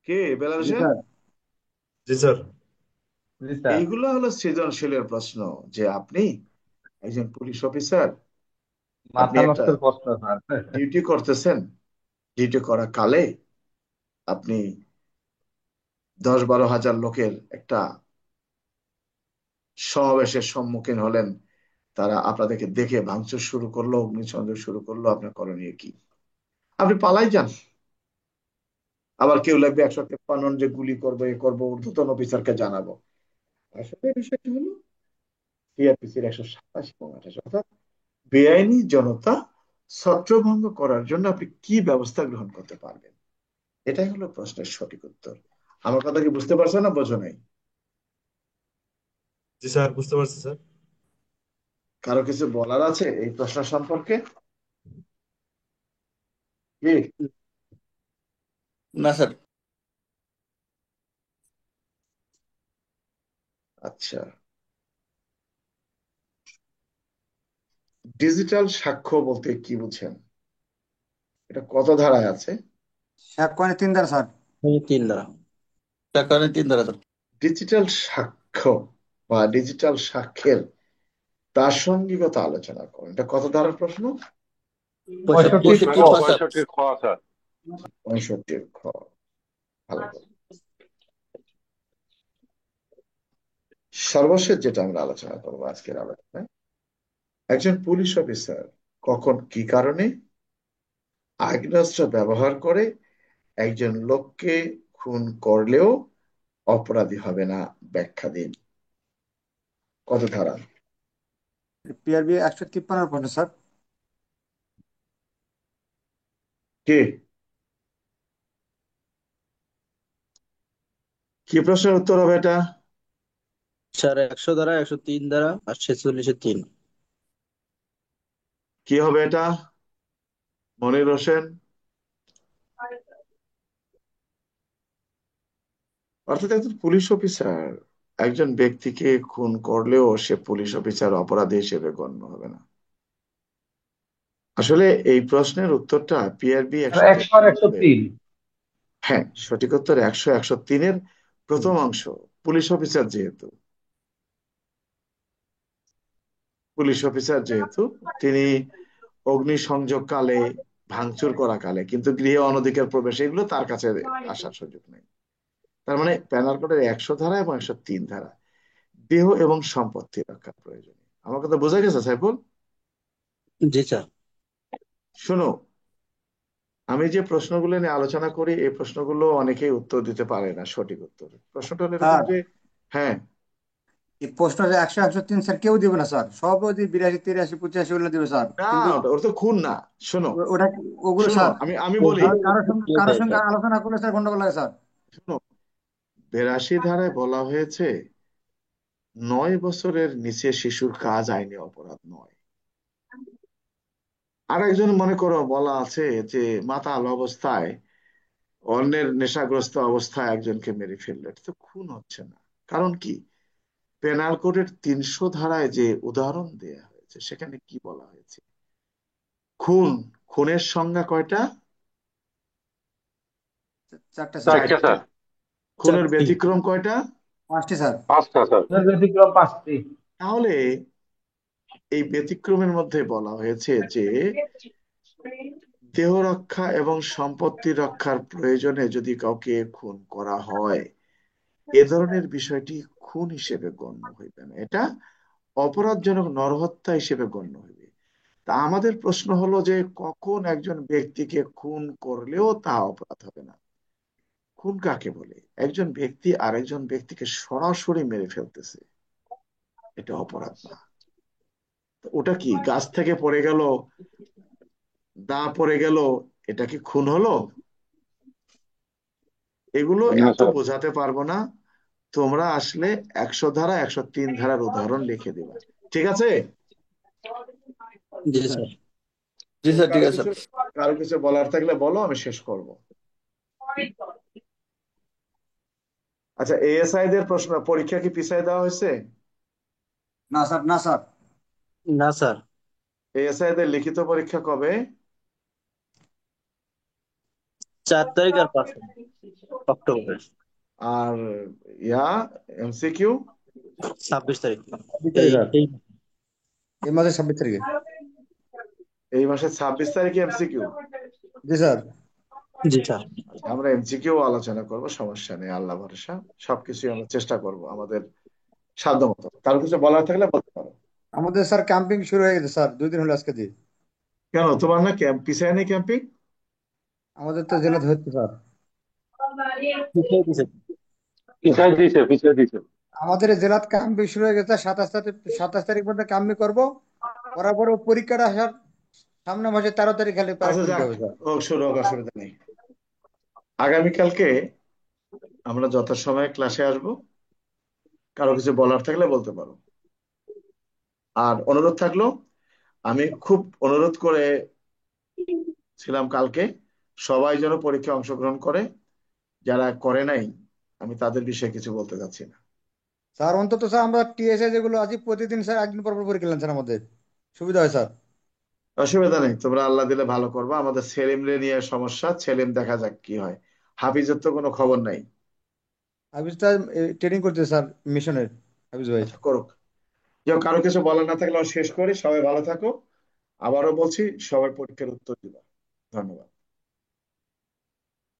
কি বেলাল জি হোসেন? স্যার। জি স্যার। জি স্যার। এইগুলো হলো সৃজনশীলের প্রশ্ন, যে আপনি একজন পুলিশ অফিসার, আপনি মাথা একটা নষ্টের প্রশ্ন স্যার। ডিউটি করতেছেন, ডিউটি করা কালে আপনি 10-12 হাজার লোকের একটা সমাবেশের সম্মুখীন হলেন, তারা আপনাদেরকে দেখে ভাঙচুর শুরু করলো, অগ্নিসংযোগ শুরু করলো, আপনার করণীয় কি? আপনি পালাই যান। আবার কেউ লাগবে 153 যে গুলি করবো, এ করবো, ঊর্ধ্বতন অফিসারকে জানাবো। আসলে বিষয়টি হলো সিআরপিসির 127 এবং 28, অর্থাৎ বেআইনি জনতা ছত্রভঙ্গ করার জন্য আপনি কি ব্যবস্থা গ্রহণ করতে পারবেন, এটাই হলো প্রশ্নের সঠিক উত্তর। আমার কথা কি বুঝতে পারছো না বোঝো নাই? জি স্যার, বুঝতে পারছি স্যার। কারো কিছু বলার আছে এই প্রশ্ন সম্পর্কে? কি? না স্যার। আচ্ছা, ডিজিটাল সাক্ষ্য বলতে কি বুঝেন? এটা কত ধারায় আছে? সাক্ষ্য আইনে 3 ধারা স্যার। 3 ধারা। টাকা 3 দ্বারা স্যার। ডিজিটাল সাক্ষ্য বা ডিজিটাল সাক্ষ্যের প্রাসঙ্গিকতা আলোচনা করুন। এটা কত ধারার প্রশ্ন? 65 65 খ। স্যার। 65 খ স্যার। 65 খ। ভালো করে। সর্বশেষ যেটা আমরা আলোচনা করবো আজকের আলোচনায়, একজন পুলিশ অফিসার কখন কি কারণে আগ্নেয়াস্ত্র ব্যবহার করে একজন লোককে খুন করলেও অপরাধী হবে না, ব্যাখ্যা দিন। কত ধারা? পিআরবি 153 প্রশ্ন স্যার। কে কি প্রশ্নের উত্তর হবে এটা? স্যার 100 ধারা, 103 ধারা আর 46-3। কি হবে এটা? মনির হোসেন। অর্থাৎ একজন পুলিশ অফিসার একজন ব্যক্তিকে খুন করলেও সে পুলিশ অফিসার অপরাধী হিসেবে গণ্য হবে না। আসলে এই প্রশ্নের উত্তরটা পিআরবি 100 আর 103। হ্যাঁ, সঠিক উত্তর 100-103-এর প্রথম অংশ। পুলিশ অফিসার যেহেতু তিনি অগ্নিসংযোগ কালে, ভাঙচুর করা কালে, কিন্তু গৃহে অনধিকার প্রবেশ, এগুলো তার কাছে আসার সুযোগ নেই। তার মানে প্যানাল কোডের 100 ধারা এবং 103 ধারা দেহ এবং সম্পত্তি রক্ষার প্রয়োজন। আমার কথা বোঝা গেছে সাইফুল? জি স্যার। শোনো, আমি যে প্রশ্নগুলো নিয়ে আলোচনা করি এই প্রশ্নগুলো অনেকেই উত্তর দিতে পারে না সঠিক উত্তর। প্রশ্নটা হলো এরকম স্যার যে, হ্যাঁ, এই প্রশ্ন যে 100 103 স্যার কেউ দিবে না স্যার, সব ওই 82 83 85 ওগুলো দিবে স্যার, না, কিন্তু ওটা তো খুন না। শোনো ওটা ওগুলো শোনো স্যার আমি বলি, কারোর সঙ্গে আলোচনা করলে স্যার গন্ডগোল লাগে স্যার। শোনো, 82 ধারায় বলা হয়েছে 9 বছরের নিচে শিশুর কাজ আইনি অপরাধ নয়। আর একজন মনে করো বলা আছে যে মাতাল অবস্থায়, অন্যের নেশাগ্রস্ত অবস্থায় একজনকে মেরে ফেললো, এটা তো খুন হচ্ছে না। কারণ কি? পেনাল কোডের 300 ধারায় যে উদাহরণ দেয়া হয়েছে সেখানে কি বলা হয়েছে? খুনের সংজ্ঞা কয়টা? চারটা স্যার। চারটা স্যার। খুনের ব্যতিক্রম কয়টা? 5টি স্যার। 5টা স্যার। ব্যতিক্রম 5টি। তাহলে এই ব্যতিক্রমের মধ্যে বলা হয়েছে যে দেহ রক্ষা এবং সম্পত্তি রক্ষার প্রয়োজনে যদি কাউকে খুন করা হয়, এ ধরনের বিষয়টি খুন হিসেবে গণ্য হইবে না, এটা অপরাধজনক নরহত্যা হিসেবে গণ্য হইবে। তা আমাদের প্রশ্ন হলো যে কখন একজন ব্যক্তিকে খুন করলেও তা অপরাধ হবে না? খুন কাকে বলে? একজন ব্যক্তি আরেকজন ব্যক্তিকে সরাসরি মেরে ফেলতেছে, এটা অপরাধ না। তো ওটা কি গাছ থেকে পড়ে গেল, দা পড়ে গেল, এটা কি খুন হলো? এগুলো না এত স্যার। বোঝাতে পারবো না, তোমরা আসলে 100 ধারা 103 ধারার উদাহরণ লিখে দিবা, ঠিক আছে? জি স্যার। জি তো স্যার, ঠিক কারো আছে কিছু স্যার। কারো কিছু বলার থাকলে বলো, আমি শেষ করব। আচ্ছা, এএসআই দের প্রশ্ন, পরীক্ষা কি পিছায় দেওয়া হয়েছে? না স্যার, না স্যার। না স্যার। এএসআই দের লিখিত পরীক্ষা কবে? 4 তারিখ আর 5 অক্টোবর। আর ইয়া এমসিকিউ 26 তারিখ। 26 তারিখ এই স্যার, এই এই মাসের 26 তারিখে। এই মাসের 26 তারিখে এমসিকিউ। জি স্যার। জি স্যার। আমরা এমসিকিউ আলোচনা করব, সমস্যা নেই, আল্লাহ ভরসা। সবকিছুই আমরা চেষ্টা করব আমাদের সাধ্য মতো। কারো কিছু বলার থাকলে বলতে পারো। আমাদের স্যার ক্যাম্পিং শুরু হয়ে গেছে স্যার, 2 দিন হলো আজকে দিয়ে। কেন তোমার না ক্যাম্প পিছায় নেই ক্যাম্পিং? আমাদের তো জেলাতে হচ্ছে স্যার। পিছিয়ে দিছে। আমাদের এই জেলাত ক্যাম্পিং শুরু হয়ে গেছে 27 তারিখ পর্যন্ত ক্যাম্পিং করবো, করার পরে পরীক্ষাটা আসার সামনে মাসে 13 তারিখ খালি প্যারেড আচ্ছা পরীক্ষা যাক, হবে স্যার। ও শুরু হোক, অসুবিধা নেই। আগামীকালকে আমরা যথাসময়ে ক্লাসে আসব, কারো কিছু বলার থাকলে বলতে পারো। আর অনুরোধ থাকলো, আমি খুব অনুরোধ করে ছিলাম কালকে সবাই যেন পরীক্ষায় অংশগ্রহণ করে। যারা করে নাই আমি তাদের বিষয়ে কিছু বলতে চাচ্ছি না। স্যার অন্তত স্যার আমরা টিএসএ যেগুলো আছি প্রতিদিন স্যার একদিন পর পর পরীক্ষা নেন স্যার, আমাদের সুবিধা হয় স্যার। অসুবিধা নেই, তোমরা আল্লাহ দিলে ভালো করবা। আমাদের সেলিম রে নিয়ে সমস্যা, সেলিম দেখা যাক কি হয়। হাফিজের তো কোনো খবর নাই। হাফিজ স্যার ট্রেনিং করতে স্যার মিশনের, হাফিজ ভাই। আচ্ছা করুক। যে কারো কিছু বলার না থাকলে আমি শেষ করি। সবাই ভালো থাকো। আবারও বলছি, সবার পরীক্ষার উত্তর দিবা। ধন্যবাদ।